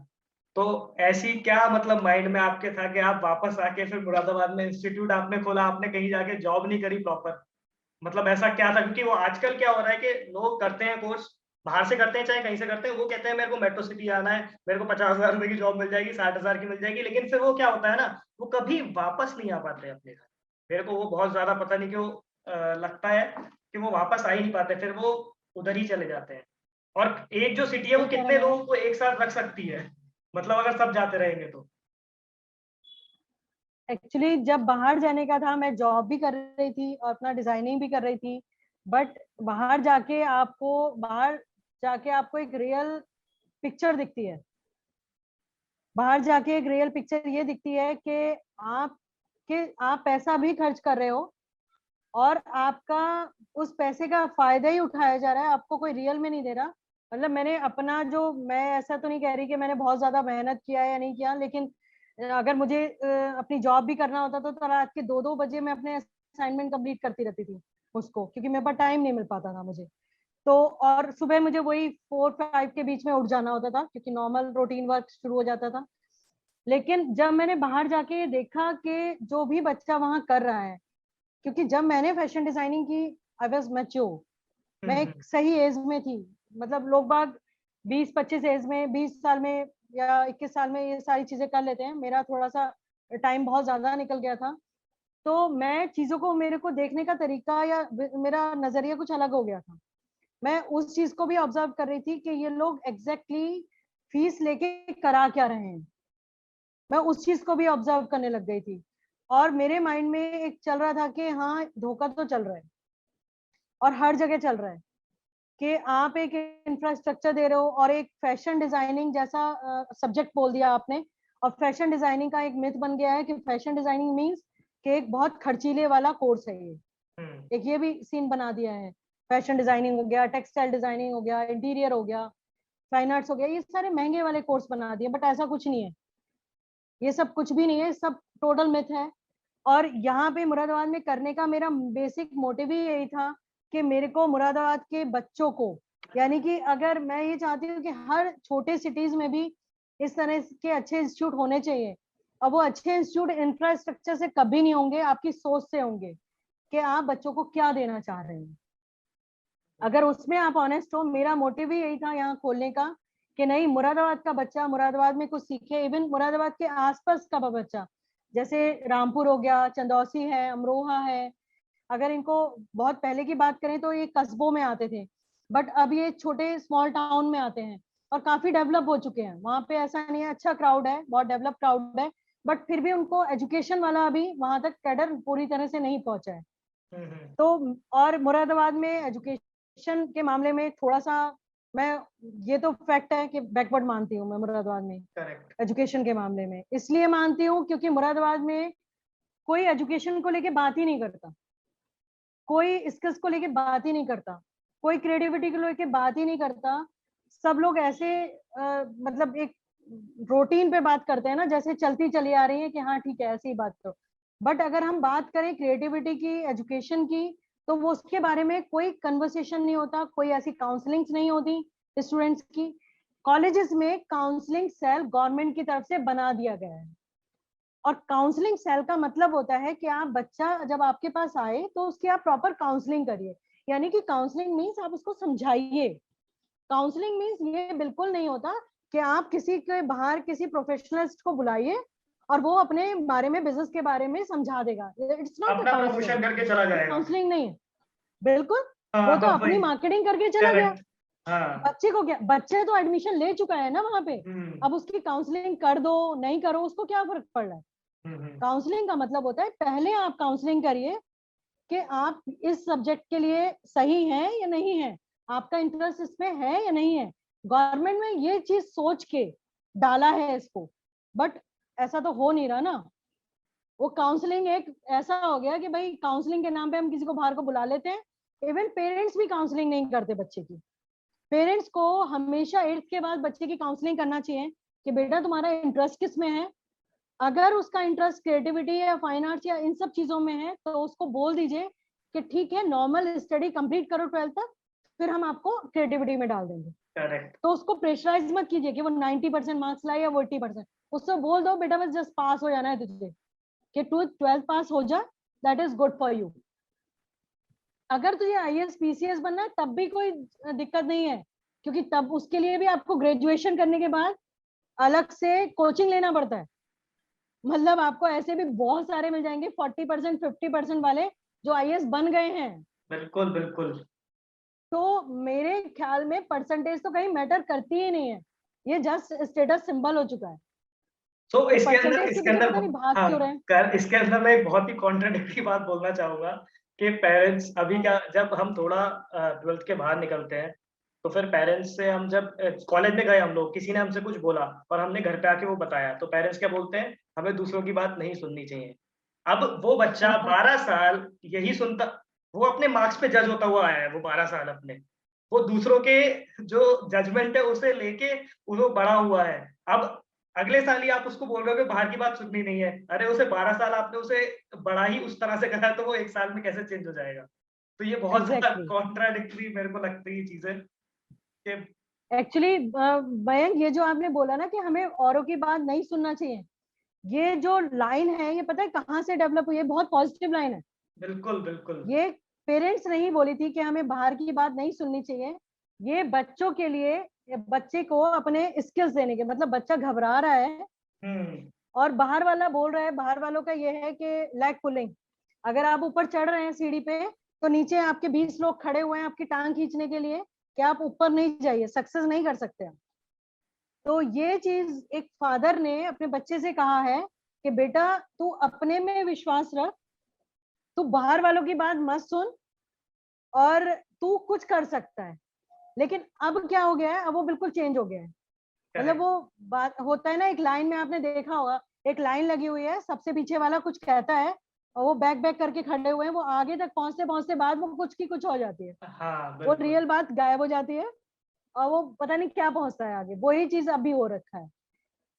तो ऐसी क्या मतलब माइंड में आपके था कि आप वापस आके फिर मुरादाबाद में इंस्टीट्यूट आपने खोला, आपने कहीं जाके जॉब नहीं करी प्रॉपर, मतलब ऐसा क्या था? क्योंकि वो आजकल क्या हो रहा है कि लोग करते हैं कोर्स, बाहर से करते हैं चाहे कहीं से करते हैं, वो कहते हैं मेरे को मेट्रो सिटी आना है, मेरे को 50,000 रुपए की जॉब मिल जाएगी, 60,000 की मिल जाएगी, लेकिन फिर वो क्या होता है ना, वो कभी वापस नहीं आ पाते अपने घर। मेरे को वो बहुत ज्यादा पता नहीं क्यों लगता है कि वो वापस आ ही नहीं पाते, फिर वो उधर ही चले जाते हैं। और एक जो सिटी है वो
सही कह रहे
कितने
हैं
लोगों
आप।
को एक साथ रख सकती है, मतलब अगर सब जाते रहेंगे तो।
एक्चुअली जब बाहर जाने का था, मैं जॉब भी कर रही थी और अपना डिजाइनिंग भी कर रही थी, बट बाहर जाके आपको एक रियल पिक्चर दिखती है। बाहर जाके एक रियल पिक्चर ये दिखती है आप कि आप पैसा भी खर्च कर रहे हो और आपका उस पैसे का फायदा ही उठाया जा रहा है, आपको कोई रियल में नहीं दे रहा। मतलब मैंने अपना जो, मैं ऐसा तो नहीं कह रही कि मैंने बहुत ज्यादा मेहनत किया या नहीं किया, लेकिन अगर मुझे अपनी जॉब भी करना होता तो रात के 2-2 बजे मैं अपने असाइनमेंट कंप्लीट करती रहती थी उसको, क्योंकि मेरे पास टाइम नहीं मिल पाता था मुझे। तो और सुबह मुझे वही 4-5 के बीच में उठ जाना होता था, क्योंकि नॉर्मल रूटीन वर्क शुरू हो जाता था। लेकिन जब मैंने बाहर जाके देखा कि जो भी बच्चा वहां कर रहा है, क्योंकि जब मैंने फैशन डिजाइनिंग की, आई वाज मैच्योर, मैं
हम्म।
एक सही एज में थी। मतलब लोग बाग 20-25 एज में, 20 साल में या 21 साल में ये सारी चीजें कर लेते हैं, मेरा थोड़ा सा टाइम बहुत ज्यादा निकल गया था। तो मैं चीजों को, मेरे को देखने का तरीका या मेरा नजरिया कुछ अलग हो गया था। मैं उस चीज को भी ऑब्जर्व कर रही थी कि ये लोग एग्जैक्टली फीस लेके करा क्या रहे हैं। मैं उस चीज को भी ऑब्जर्व करने लग गई थी, और मेरे माइंड में एक चल रहा था कि हाँ धोखा तो चल रहा है, और हर जगह चल रहा है कि आप एक इंफ्रास्ट्रक्चर दे रहे हो और एक फैशन डिजाइनिंग जैसा सब्जेक्ट बोल दिया आपने। और फैशन डिजाइनिंग का एक मिथ बन गया है कि फैशन डिजाइनिंग मींस कि एक बहुत खर्चीले वाला कोर्स है ये।
हम्म।
एक ये भी सीन बना दिया है। फैशन डिजाइनिंग हो गया, टेक्सटाइल डिजाइनिंग हो गया, इंटीरियर हो गया, फाइन आर्ट्स हो गया, ये सारे महंगे वाले कोर्स बना दिए, बट ऐसा कुछ नहीं है। ये सब कुछ भी नहीं है, सब टोटल मिथ है। और यहाँ पे मुरादाबाद में करने का मेरा बेसिक मोटिव ही यही था कि मेरे को मुरादाबाद के बच्चों को, यानी कि अगर मैं ये चाहती हूँ कि हर छोटे सिटीज में भी इस तरह के अच्छे इंस्टीट्यूट होने चाहिए। अब वो अच्छे इंस्टीट्यूट इंफ्रास्ट्रक्चर से कभी नहीं होंगे, आपकी सोच से होंगे कि आप बच्चों को क्या देना चाह रहे हैं। अगर उसमें आप ऑनेस्ट हो, मेरा मोटिव ही यही था यहाँ खोलने का कि नहीं, मुरादाबाद का बच्चा मुरादाबाद में कुछ सीखे, इवन मुरादाबाद के आसपास का बच्चा, जैसे रामपुर हो गया, चंदौसी है, अमरोहा है। अगर इनको बहुत पहले की बात करें तो ये कस्बों में आते थे, बट अब ये छोटे स्मॉल टाउन में आते हैं और काफी डेवलप हो चुके हैं। वहां पे ऐसा नहीं है, अच्छा क्राउड है, बहुत डेवलप क्राउड है, बट फिर भी उनको एजुकेशन वाला अभी वहां तक कैडर पूरी तरह से नहीं पहुंचा है।
हम्म।
तो और मुरादाबाद में एजुकेशन के मामले में थोड़ा सा, मैं, ये तो फैक्ट है कि बैकवर्ड मानती हूँ मैं मुरादाबाद में
करेक्ट।
एजुकेशन के मामले में। इसलिए मानती हूँ क्योंकि मुरादाबाद में कोई एजुकेशन को लेके बात ही नहीं करता, कोई स्किल्स को लेके बात ही नहीं करता, कोई क्रिएटिविटी को लेके बात ही नहीं करता। सब लोग ऐसे मतलब एक रूटीन पे बात करते हैं ना, जैसे चलती चली आ रही है कि हाँ ठीक है ऐसे ही बात करो। बट अगर हम बात करें क्रिएटिविटी की, एजुकेशन की, तो वो उसके बारे में कोई कन्वर्सेशन नहीं होता, कोई ऐसी काउंसलिंग्स नहीं होती स्टूडेंट्स की। कॉलेजेस में काउंसलिंग सेल गवर्नमेंट की तरफ से बना दिया गया है, और काउंसलिंग सेल का मतलब होता है कि आप बच्चा जब आपके पास आए तो उसकी आप प्रॉपर काउंसलिंग करिए। यानी कि काउंसलिंग मीन्स आप उसको समझाइए। काउंसलिंग मीन्स ये बिल्कुल नहीं होता कि आप किसी के बाहर किसी प्रोफेशनलिस्ट को बुलाइए और वो अपने बारे में, बिजनेस के बारे में समझा देगा। इट्स नॉट अ
अपना
काउंसलिंग,
प्रमोशन करके चला जाएगा।
काउंसलिंग नहीं है बिल्कुल। वो तो
हाँ
अपनी
वही।
मार्केटिंग करके चला गया।
करेक्ट। हाँ।
बच्चे को क्या, बच्चे तो एडमिशन ले चुका है ना वहां पे, अब उसकी काउंसलिंग कर दो नहीं करो उसको क्या फर्क पड़ रहा है।
हम्म।
काउंसलिंग का मतलब होता है पहले आप काउंसलिंग करिए कि आप इस सब्जेक्ट के लिए सही हैं या नहीं है, आपका इंटरेस्ट इसमें है या नहीं है। गवर्नमेंट में ये चीज सोच के डाला है इसको, बट ऐसा तो हो नहीं रहा ना। वो काउंसलिंग एक ऐसा हो गया कि भाई काउंसलिंग के नाम पे हम किसी को बाहर को बुला लेते हैं। इवन पेरेंट्स भी काउंसलिंग नहीं करते बच्चे की। पेरेंट्स को हमेशा 8th के बाद बच्चे की काउंसलिंग करना चाहिए कि बेटा तुम्हारा इंटरेस्ट किस में है। अगर उसका इंटरेस्ट क्रिएटिविटी या फाइन आर्ट्स या इन सब चीजों में है तो उसको बोल दीजिए कि ठीक है नॉर्मल स्टडी कंप्लीट करो 12th तक, फिर हम आपको क्रिएटिविटी में डाल देंगे।
करेक्ट।
तो उसको प्रेशराइज मत कीजिए कि वो 90% मार्क्स लाए या वो 80%। उससे बोल दो बेटा बस जस्ट पास हो जाना है तुझे, कि तू 12th पास हो जा, that is good for you. अगर तुझे IAS PCS बनना है तब भी कोई दिक्कत नहीं है, क्योंकि तब उसके लिए भी आपको ग्रेजुएशन करने के बाद अलग से कोचिंग लेना पड़ता है। मतलब आपको ऐसे भी बहुत सारे मिल जाएंगे 40% 50% वाले जो IAS बन गए हैं।
बिल्कुल बिल्कुल।
तो मेरे ख्याल में परसेंटेज तो कहीं मैटर करती ही नहीं है, ये जस्ट स्टेटस सिंबल हो चुका है।
तो
तो
इसके अंदर
परसेंटेज के पीछे पता नहीं भाग
हाँ
क्यों रहे हैं।
इसके अंदर मैं एक बहुत ही कॉन्ट्राडिक्टरी बात बोलना चाहूंगा कि पेरेंट्स अभी
हाँ,
क्या, जब हम थोड़ा 12th के बाहर निकलते हैं तो फिर पेरेंट्स से हम जब कॉलेज में गए, हम लोग किसी ने हमसे कुछ बोला और हमने घर पे आके वो बताया, तो पेरेंट्स क्या बोलते हैं, हमें दूसरों की बात नहीं सुननी चाहिए। अब वो बच्चा 12 साल यही सुनता, वो अपने मार्क्स पे जज होता हुआ आया है, वो 12 साल अपने, वो दूसरों के जो जजमेंट है उसे लेके वो बड़ा हुआ है। अब अगले साल ही आप उसको बोल रहे हो कि बाहर की बात सुननी नहीं है। अरे उसे 12 साल आपने उसे बड़ा ही उस तरह से करा है, तो वो 1 साल में कैसे चेंज हो जाएगा? तो ये बहुत ज़्यादा
एग्जैक्टली।
कॉन्ट्राडिक्टरी मेरे को लगती है चीज़ें कि
एक्चुअली मयंक, ये जो आपने बोला ना कि हमें औरों की बात नहीं सुनना चाहिए, ये जो लाइन है ये पता है कहाँ से डेवलप हुई है? बहुत पॉजिटिव लाइन है।
बिल्कुल, बिल्कुल।
ये पेरेंट्स नहीं बोली थी कि हमें बाहर की बात नहीं सुननी चाहिए। ये बच्चों के लिए, बच्चे को अपने स्किल्स देने के, मतलब बच्चा घबरा रहा है
हुँ,
और बाहर वाला बोल रहा है। बाहर वालों का ये है कि लेग पुलिंग, अगर आप ऊपर चढ़ रहे हैं सीढ़ी पे तो नीचे आपके 20 लोग खड़े हुए हैं आपकी टांग खींचने के लिए कि आप ऊपर नहीं जाइए, सक्सेस नहीं कर सकते आप। तो ये चीज एक फादर ने अपने बच्चे से कहा है कि बेटा तू अपने में विश्वास रख, तू बाहर वालों की बात मत सुन, और तू कुछ कर सकता है। लेकिन अब क्या हो गया है, अब वो बिल्कुल चेंज हो गया है। मतलब
करेक्ट।
वो बात होता है ना, एक लाइन में आपने देखा होगा, एक लाइन लगी हुई है, सबसे पीछे वाला कुछ कहता है और वो बैक बैक करके खड़े हुए हैं, वो आगे तक पहुंचते पहुंचते बाद वो कुछ की कुछ हो जाती है,
हाँ,
वो
बिल्कुल।
रियल बात गायब हो जाती है और वो पता नहीं क्या पहुंचता है आगे। वही चीज अभी हो रखा है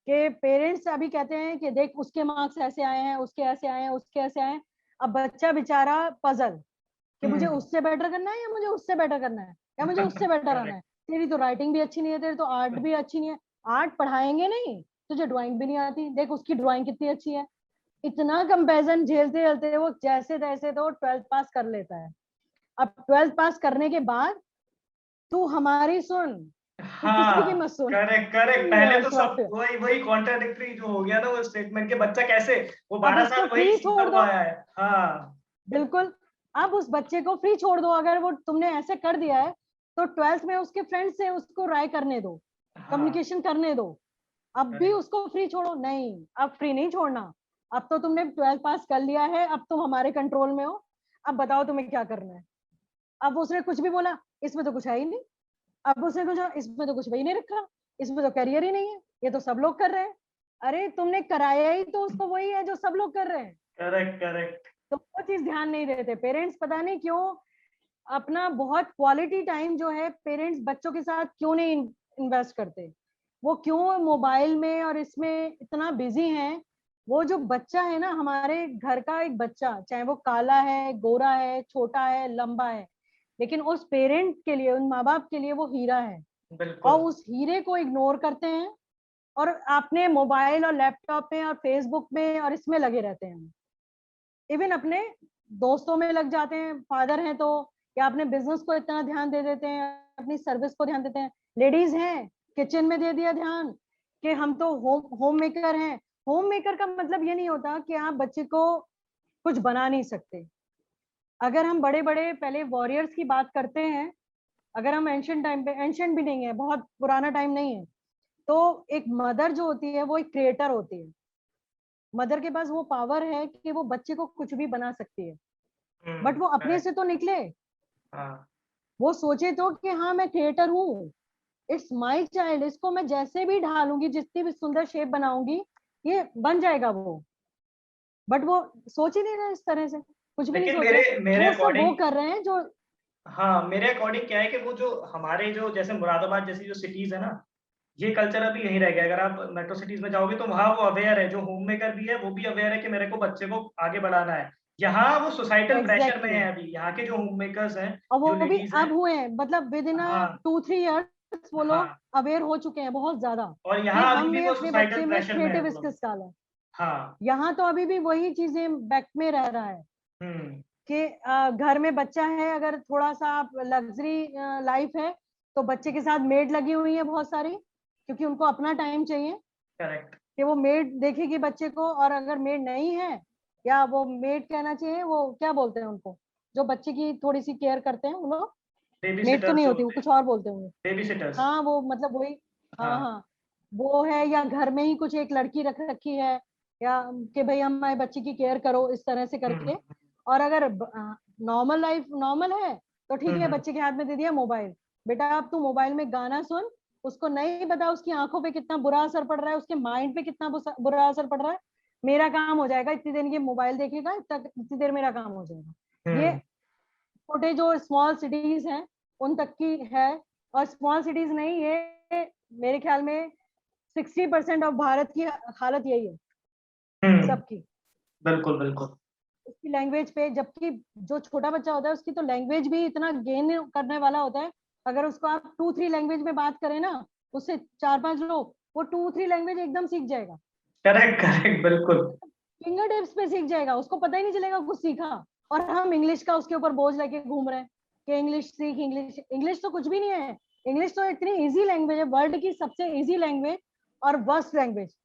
कि पेरेंट्स अभी कहते हैं कि देख उसके मार्क्स ऐसे आए हैं, उसके ऐसे आए हैं, उसके ऐसे आए हैं। अब बच्चा बेचारा पजल कि मुझे
हुँ,
उससे बेटर करना है या मुझे उससे बेटर करना है या मुझे उससे बेटर आना
करेक्ट।
है। तेरी तो राइटिंग भी अच्छी नहीं है, तेरी तो आर्ट भी अच्छी नहीं है। आर्ट पढ़ाएंगे नहीं, तुझे ड्राइंग भी नहीं आती, देख उसकी ड्राइंग कितनी अच्छी है। इतना कंपैरिजन झेलते झेलते वो जैसे तैसे तो 12th पास कर लेता है। अब 12th पास करने के बाद तू हमारी सुन, तू किसी की
हाँ,
मत सुन।
Correct, correct. पहले तो
बस
सब
बस।
वही वही कॉन्ट्राडिक्टरी जो हो गया ना वो स्टेटमेंट, के बच्चा कैसे, वो
अब
12 साल
उसको
वही
फ्री
सुनता
छोड़
हुआ
दो,
आया है। हाँ,
बिल्कुल। अब उस बच्चे को फ्री छोड़ दो, अगर वो तुमने ऐसे कर दिया है तो 12th में उसके फ्रेंड से उसको राय करने दो,
हाँ,
कम्युनिकेशन करने दो। अब भी
करेक्ट।
उसको फ्री छोड़ो नहीं, अब फ्री नहीं छोड़ना। अब तो तुमने 12th पास कर लिया है, अब तुम हमारे कंट्रोल में हो, अब बताओ तुम्हें क्या करना है। अब उसने कुछ भी बोला, इसमें तो कुछ है ही नहीं। अब उसने कुछ, इसमें तो कुछ भी नहीं रखा, इसमें तो करियर ही नहीं है, ये तो सब लोग कर रहे हैं। अरे तुमने कराया ही तो उसको वही है जो सब लोग कर रहे हैं।
Correct correct.
तो वो चीज ध्यान नहीं देते पेरेंट्स, पता नहीं क्यों अपना बहुत क्वालिटी टाइम जो है पेरेंट्स बच्चों के साथ क्यों नहीं इन्वेस्ट करते, वो क्यों मोबाइल में और इसमें इतना बिजी हैं। वो जो बच्चा है ना, हमारे घर का एक बच्चा, चाहे वो काला है, गोरा है, छोटा है, लंबा है, लेकिन उस पेरेंट के लिए, उन माँ बाप के लिए वो हीरा है। और
बिल्कुल।
उस हीरे को इग्नोर करते हैं और आपने मोबाइल और लैपटॉप में और फेसबुक में और इसमें लगे रहते हैं। इवन अपने दोस्तों में लग जाते हैं, फादर हैं तो, या अपने बिजनेस को इतना ध्यान दे देते हैं, अपनी सर्विस को ध्यान देते हैं। लेडीज हैं, किचन में दे दिया ध्यान कि हम तो होम मेकर हैं। होम मेकर का मतलब ये नहीं होता कि आप बच्चे को कुछ बना नहीं सकते। अगर हम बड़े बड़े पहले वॉरियर्स की बात करते हैं, अगर हम एंशियंट टाइम पे, एंशियंट भी नहीं है, बहुत पुराना टाइम नहीं है, तो एक मदर जो होती है वो एक क्रिएटर होती है। मदर के पास वो पावर है कि वो बच्चे को कुछ भी बना सकती है, बट वो अपने
करेक्ट।
से तो निकले।
हाँ।
वो सोचे तो कि हाँ मैं क्रिएटर हूँ, इट्स माई चाइल्ड, इसको मैं जैसे भी ढालूंगी, जितनी भी सुंदर शेप बनाऊंगी, ये बन जाएगा वो। बट वो सोच ही नहीं रहे, इस तरह से कुछ भी नहीं
लेकिन
सोच
मेरे
रहे।
मेरे
वो सब वो
अकॉर्डिंग,
कर रहे हैं जो।
हाँ मेरे अकॉर्डिंग क्या है कि वो जो हमारे जो जैसे मुरादाबाद जैसी जो सिटीज है ना, ये कल्चर अभी यहीं रह गया। अगर आप मेट्रो सिटीज में जाओगे तो वहाँ वो अवेयर है, जो होम मेकर भी है वो भी अवेयर है कि मेरे को बच्चे को आगे बढ़ाना है। यहाँ वो सोसाइटल प्रेशर में
एग्जैक्टली
है
exactly.
अभी, यहाँ के जो होम मेकर्स हैं,
और
जो
वो भी
लेडीज हैं।
अब हुए हैं, मतलब विद इन
हाँ
2-3 years वो लोग
हाँ।
अवेयर हो चुके हैं बहुत ज्यादा,
और
कि
यहाँ अभी भी
हमें
वो
अपने
सोसाइटल
बच्चे में
प्रेशर में है
क्रिएटिव
वो लोग।
स्किल्स डाला है।
हाँ।
यहाँ तो अभी भी वही चीजें बैक में रह रहा है
हम्म।
कि घर में बच्चा है, अगर थोड़ा सा आप लग्जरी लाइफ है, तो बच्चे के साथ मेड लगी हुई है बहुत सारी, क्योंकि उनको अपना टाइम चाहिए
करेक्ट।
कि वो मेड देखेगी बच्चे को। और अगर मेड नहीं है, या वो मेड कहना चाहिए, वो क्या बोलते हैं उनको, जो बच्चे की थोड़ी सी केयर करते हैं वो लोग,
बेबी
मेड तो
सिटर्स
नहीं
जो
होती, वो
होते हैं।
कुछ और बोलते होंगे।
Baby seaters.
हाँ वो मतलब वही, हाँ
हाँ।
हाँ, वो है। या घर में ही कुछ एक लड़की रख रखी है, या कि भाई हमारे बच्चे की केयर करो, इस तरह से
हम्म
करके। और अगर नॉर्मल लाइफ नॉर्मल है तो ठीक है,
हम्म
बच्चे के हाथ में दे दिया मोबाइल, बेटा अब तू मोबाइल में गाना सुन। उसको नहीं पता उसकी आंखों पे कितना बुरा असर पड़ रहा है, उसके माइंड पे कितना बुरा असर पड़ रहा है। मेरा काम हो जाएगा, इतनी देर ये मोबाइल देखेगा, इतनी देर मेरा काम हो जाएगा। ये
हम्म।
छोटे जो स्मॉल सिटीज हैं उन तक की है। और स्मॉल सिटीज नहीं, ये मेरे ख्याल में 60% ऑफ भारत की हालत यही है
हम्म।
सबकी,
बिल्कुल बिल्कुल।
उसकी लैंग्वेज पे। जबकि जो छोटा बच्चा होता है उसकी तो लैंग्वेज भी इतना गेन करने वाला होता है। अगर उसको आप 2-3 लैंग्वेज में बात करें ना, उससे 4-5 लोग, वो 2-3 लैंग्वेज एकदम सीख जाएगा,
करेक्ट करेक्ट बिल्कुल।
फिंगर टिप्स पे सीख जाएगा, उसको पता ही नहीं चलेगा कुछ सीखा। और हम इंग्लिश का उसके ऊपर बोझ लेके घूम रहे हैं कि इंग्लिश सीख, इंग्लिश। इंग्लिश तो कुछ भी नहीं है। इंग्लिश तो इतनी इजी लैंग्वेज है, वर्ल्ड की सबसे इजी लैंग्वेज और वर्स्ट लैंग्वेज।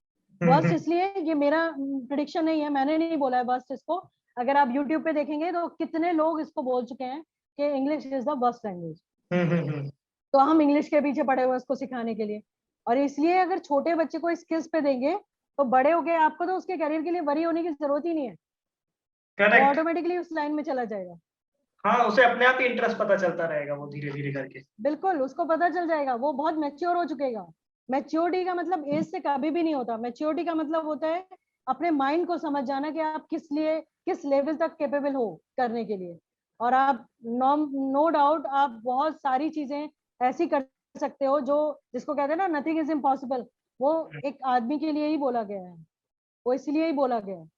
वर्स्ट
हम्म।
इसलिए, ये मेरा प्रिडिक्शन नहीं है, मैंने नहीं बोला है वर्स्ट इसको। अगर आप यूट्यूब पे देखेंगे तो कितने लोग इसको बोल चुके हैं कि English is the worst language.
Hmm.
तो हम इंग्लिश के पीछे पड़े हुए हैं इसको सिखाने के लिए। और इसलिए अगर छोटे बच्चे को स्किल्स पे देंगे, तो बड़े हो गए आपको तो उसके करियर के लिए वरी होने की जरूरत ही नहीं है, वो
करेक्ट।
ऑटोमेटिकली उस लाइन में चला जाएगा।
हाँ उसे अपने आप ही इंटरेस्ट पता चलता रहेगा, वो धीरे धीरे करके।
बिल्कुल, उसको पता चल जाएगा, वो बहुत मैच्योर हो चुकेगा। मैच्योरिटी का मतलब एज से कभी भी नहीं होता। मैच्योरिटी का मतलब होता है अपने माइंड को समझ जाना कि आप किस लिए, किस लेवल तक कैपेबल हो करने के लिए। और आप नो डाउट आप बहुत सारी चीजें ऐसी कर सकते हो जो, जिसको कहते हैं ना नथिंग इज इम्पॉसिबल, वो एक आदमी के लिए ही बोला गया है, वो इसलिए ही बोला गया है।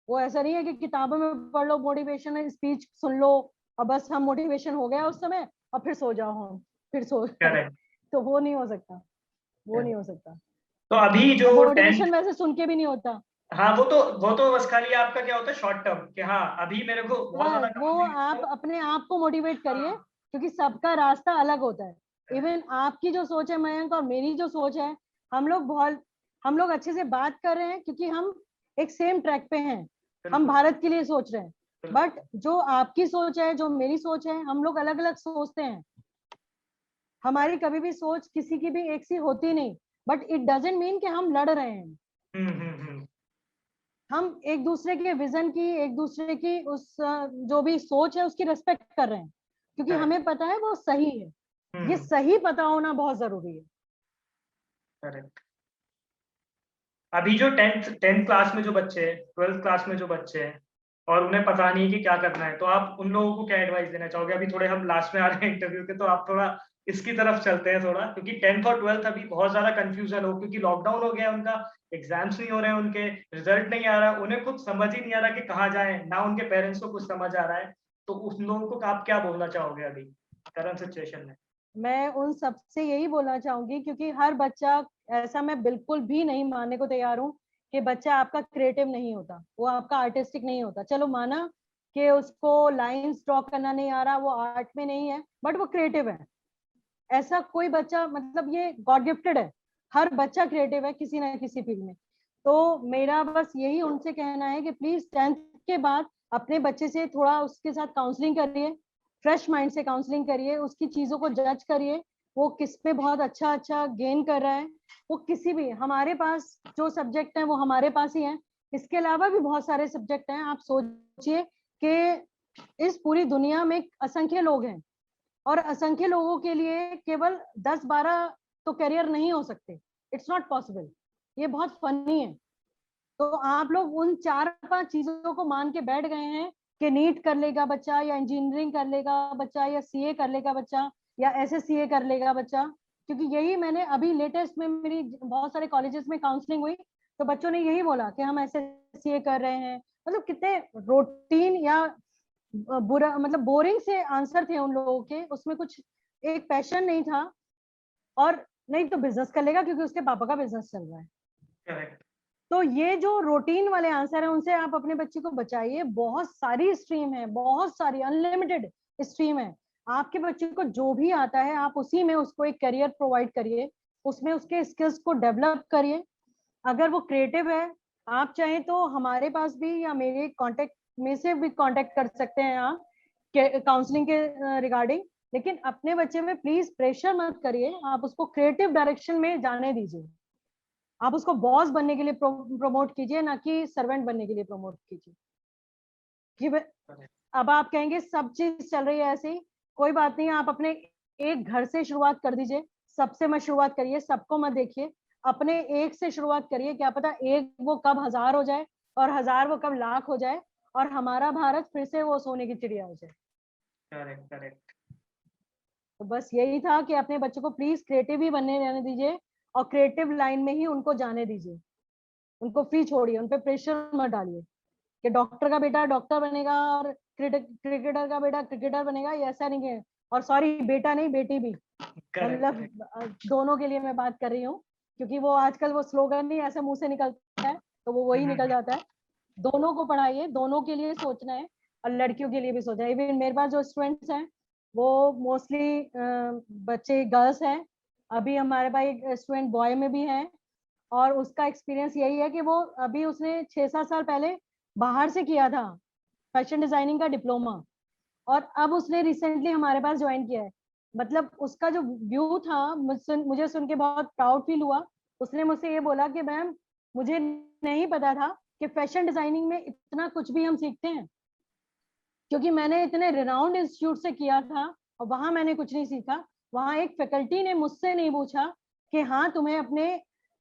वो ऐसा नहीं है कि किताबों में पढ़ लो, मोटिवेशन स्पीच सुन लो और बस हम मोटिवेशन हो गया उस समय और फिर सो जाओ, हम फिर सो जाओ।
करेक्ट।
तो वो नहीं हो सकता, वो नहीं हो सकता।
तो अभी
और
जो टेंथ,
मोटिवेशन वैसे सुन के भी नहीं होता।
हाँ वो तो बस खाली आपका क्या होता है शॉर्ट टर्म कि हाँ अभी मेरे को बहुत ज्यादा
बस वो
काम है
आप
तो।
अपने आप को मोटिवेट करिए,
हाँ।
क्योंकि सबका रास्ता अलग होता है।
करेक्ट।
इवन आपकी जो सोच है मयंक और मेरी जो सोच है, हम लोग अच्छे से बात कर रहे हैं क्योंकि हम एक सेम ट्रैक पे हैं, हम
बिल्कुल
भारत के लिए सोच रहे हैं।
बिल्कुल।
बट जो आपकी सोच है, जो मेरी सोच है, हम लोग अलग अलग सोचते हैं। हमारी कभी भी सोच किसी की भी एक सी होती नहीं, बट इट डजेंट मीन कि हम लड़ रहे हैं।
हम्म।
हम एक दूसरे के विजन की, एक दूसरे की उस जो भी सोच है उसकी रिस्पेक्ट कर रहे हैं, क्योंकि
करेक्ट।
हमें पता है वो सही है। ये
हम्म।
सही पता होना बहुत जरूरी है।
करेक्ट। अभी जो टेंथ क्लास में जो बच्चे हैं, 12th क्लास में जो बच्चे हैं और उन्हें पता नहीं है कि क्या करना है, तो आप उन लोगों को क्या एडवाइस देना चाहोगे? अभी थोड़े हम लास्ट में आ रहे हैं इंटरव्यू के, तो आप थोड़ा इसकी तरफ चलते हैं थोड़ा, क्योंकि 10th और 12th अभी बहुत ज्यादा कंफ्यूजन हो, क्योंकि लॉकडाउन हो गया उनका, एग्जाम्स नहीं हो रहे हैं उनके, रिजल्ट नहीं आ रहा, उन्हें कुछ समझ ही नहीं आ रहा कि कहाँ जाए, ना उनके पेरेंट्स को कुछ समझ आ रहा है। तो उन लोगों को आप क्या बोलना चाहोगे अभी करंट सिचुएशन में?
मैं उन सबसे यही बोलना चाहूंगी, क्योंकि हर बच्चा, ऐसा मैं बिल्कुल भी नहीं मानने को तैयार हूँ कि बच्चा आपका क्रिएटिव नहीं होता, वो आपका आर्टिस्टिक नहीं होता। चलो माना कि उसको लाइंस ड्रॉ करना नहीं आ रहा, वो आर्ट में नहीं है, बट वो क्रिएटिव है। ऐसा कोई बच्चा, मतलब ये गॉड गिफ्टेड है, हर बच्चा क्रिएटिव है किसी ना किसी फील्ड में। तो मेरा बस यही उनसे कहना है कि प्लीज 10th के बाद अपने बच्चे से थोड़ा उसके साथ काउंसलिंग करिए, फ्रेश माइंड से काउंसलिंग करिए, उसकी चीजों को जज करिए, वो किस पे बहुत अच्छा अच्छा गेन कर रहा है। वो किसी भी, हमारे पास जो सब्जेक्ट है वो हमारे पास ही है, इसके अलावा भी बहुत सारे सब्जेक्ट हैं। आप सोचिए कि इस पूरी दुनिया में असंख्य लोग हैं, और असंख्य लोगों के लिए केवल 10-12 तो करियर नहीं हो सकते, इट्स नॉट पॉसिबल। ये बहुत फनी है। तो आप लोग उन 4-5 चीजों को मान के बैठ गए हैं कि नीट कर लेगा बच्चा, या इंजीनियरिंग कर लेगा बच्चा, या सीए कर लेगा बच्चा, या एसएससीए कर लेगा बच्चा। क्योंकि यही मैंने अभी लेटेस्ट में, मेरी बहुत सारे कॉलेजेस में काउंसलिंग हुई, तो बच्चों ने यही बोला कि हम एसएससीए कर रहे हैं। मतलब कितने रूटीन या बुरा, मतलब बोरिंग से आंसर थे उन लोगों के, उसमें कुछ एक पैशन नहीं था। और नहीं तो बिजनेस कर लेगा क्योंकि उसके पापा का बिजनेस चल रहा है।
करेक्ट।
तो ये जो रूटीन वाले आंसर है, उनसे आप अपने बच्चे को बचाइए। बहुत सारी स्ट्रीम है, बहुत सारी अनलिमिटेड स्ट्रीम है। आपके बच्चे को जो भी आता है, आप उसी में उसको एक करियर प्रोवाइड करिए, उसमें उसके स्किल्स को डेवलप करिए। अगर वो क्रिएटिव है, आप चाहें तो हमारे पास भी या मेरे कांटेक्ट में से भी कांटेक्ट कर सकते हैं आप काउंसलिंग के रिगार्डिंग। लेकिन अपने बच्चे में प्लीज प्रेशर मत करिए, आप उसको क्रिएटिव डायरेक्शन में जाने दीजिए। आप उसको बॉस बनने के लिए प्रमोट कीजिए, ना कि सर्वेंट बनने के लिए प्रमोट कीजिए। कि अब आप कहेंगे सब चीज चल रही है ऐसे ही, कोई बात नहीं, आप अपने एक घर से शुरुआत कर दीजिए। सबसे मत शुरुआत करिए, सबको मत देखिए, अपने एक से शुरुआत करिए। क्या पता एक वो कब 1000 हो जाए, और 1000 वो कब लाख हो जाए, और हमारा भारत फिर से वो सोने की चिड़िया हो जाए।
Correct correct.
तो बस यही था कि अपने बच्चों को प्लीज क्रिएटिव ही बनने रहने दीजिए, और क्रिएटिव लाइन में ही उनको जाने दीजिए। उनको फ्री छोड़िए, उन पे प्रेशर मत डालिए कि डॉक्टर का बेटा डॉक्टर बनेगा और क्रिकेटर का बेटा क्रिकेटर बनेगा, ये ऐसा नहीं है। और सॉरी, बेटा नहीं बेटी भी,
करेक्ट
मतलब दोनों के लिए मैं बात कर रही हूँ। क्योंकि वो आजकल वो स्लोगन नहीं ऐसे मुंह से निकलता है, तो वो वही निकल जाता है। दोनों को पढ़ाइए, दोनों के लिए सोचना है, और लड़कियों के लिए भी सोचना है। इवन मेरे पास जो स्टूडेंट्स हैं वो मोस्टली बच्चे गर्ल्स हैं। अभी हमारे पास एक स्टूडेंट बॉय में भी है, और उसका एक्सपीरियंस यही है कि वो अभी उसने 6-7 साल पहले बाहर से किया था फैशन डिजाइनिंग का डिप्लोमा, और अब उसने रिसेंटली हमारे पास ज्वाइन किया है। मतलब उसका जो व्यू था, मुझे सुन के बहुत प्राउड फील हुआ। उसने मुझसे ये बोला कि मैम, मुझे नहीं पता था कि फैशन डिजाइनिंग में इतना कुछ भी हम सीखते हैं, क्योंकि मैंने इतने रिनाउंड इंस्टीट्यूट से किया था और वहां मैंने कुछ नहीं सीखा। वहां एक फैकल्टी ने मुझसे नहीं पूछा कि हाँ तुम्हें अपने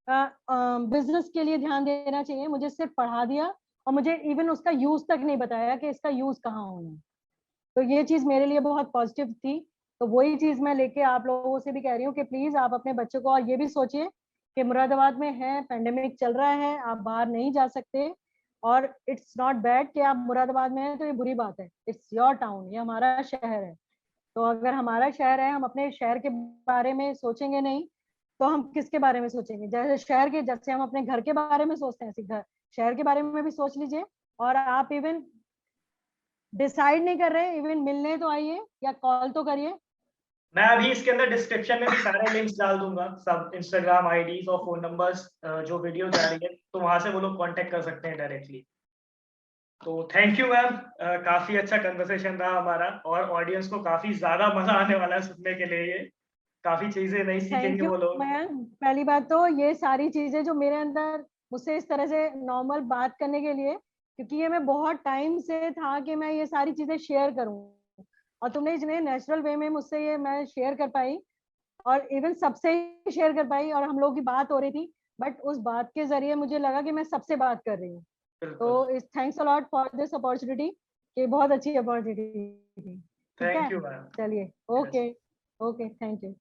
बिजनेस के लिए ध्यान देना चाहिए, मुझे सिर्फ पढ़ा दिया, और मुझे इवन उसका यूज तक नहीं बताया कि इसका यूज कहाँ होना है। तो ये चीज मेरे लिए बहुत पॉजिटिव थी। तो वही चीज मैं लेके आप लोगों से भी कह रही हूँ कि प्लीज आप अपने बच्चों को, और ये भी सोचिए कि मुरादाबाद में है, पेंडेमिक चल रहा है, आप बाहर नहीं जा सकते। और इट्स नॉट बैड कि आप मुरादाबाद में हैं तो ये बुरी बात है, इट्स योर टाउन, ये हमारा शहर है। तो अगर हमारा शहर है, हम अपने शहर के बारे में सोचेंगे नहीं, तो हम किसके बारे में सोचेंगे? जैसे शहर के, जैसे हम अपने घर के बारे में सोचते हैं, ऐसे घर शहर के बारे में भी सोच लीजिए। और आप इवन डिसाइड नहीं कर रहे, इवन मिलने तो आइए या कॉल तो करिए।
मैं अभी इसके अंदर डिस्क्रिप्शन में भी सारे लिंक्स डाल दूंगा, सब इंस्टाग्राम आईडीज और फोन नंबर्स, जो वीडियो जा रही है, तो वहां से वो लोग कांटेक्ट कर सकते हैं डायरेक्टली। तो थैंक यू मैम, काफी अच्छा कन्वर्सेशन रहा हमारा, और ऑडियंस को काफी ज्यादा मजा आने वाला है सुनने के लिए। ये काफी चीजें नहीं सीखेंगे
थैंक यू
वो लोग।
मैम। पहली बात तो ये सारी चीजें जो मेरे अंदर, मुझसे इस तरह से नॉर्मल बात करने के लिए, क्योंकि ये मैं बहुत टाइम से था कि मैं ये सारी चीजें शेयर करूं, और तुमने इतने नेचुरल वे में मुझसे ये मैं शेयर कर पाई, और इवन सबसे ही शेयर कर पाई, और हम लोग की बात हो रही थी। बट उस बात के जरिए मुझे लगा कि मैं सबसे बात कर रही हूँ। तो इस thanks a lot for this opportunity, कि बहुत अच्छी अपॉर्चुनिटी थी। ठीक है,
थैंक यू मैम।
चलिए, ओके ओके, थैंक यू।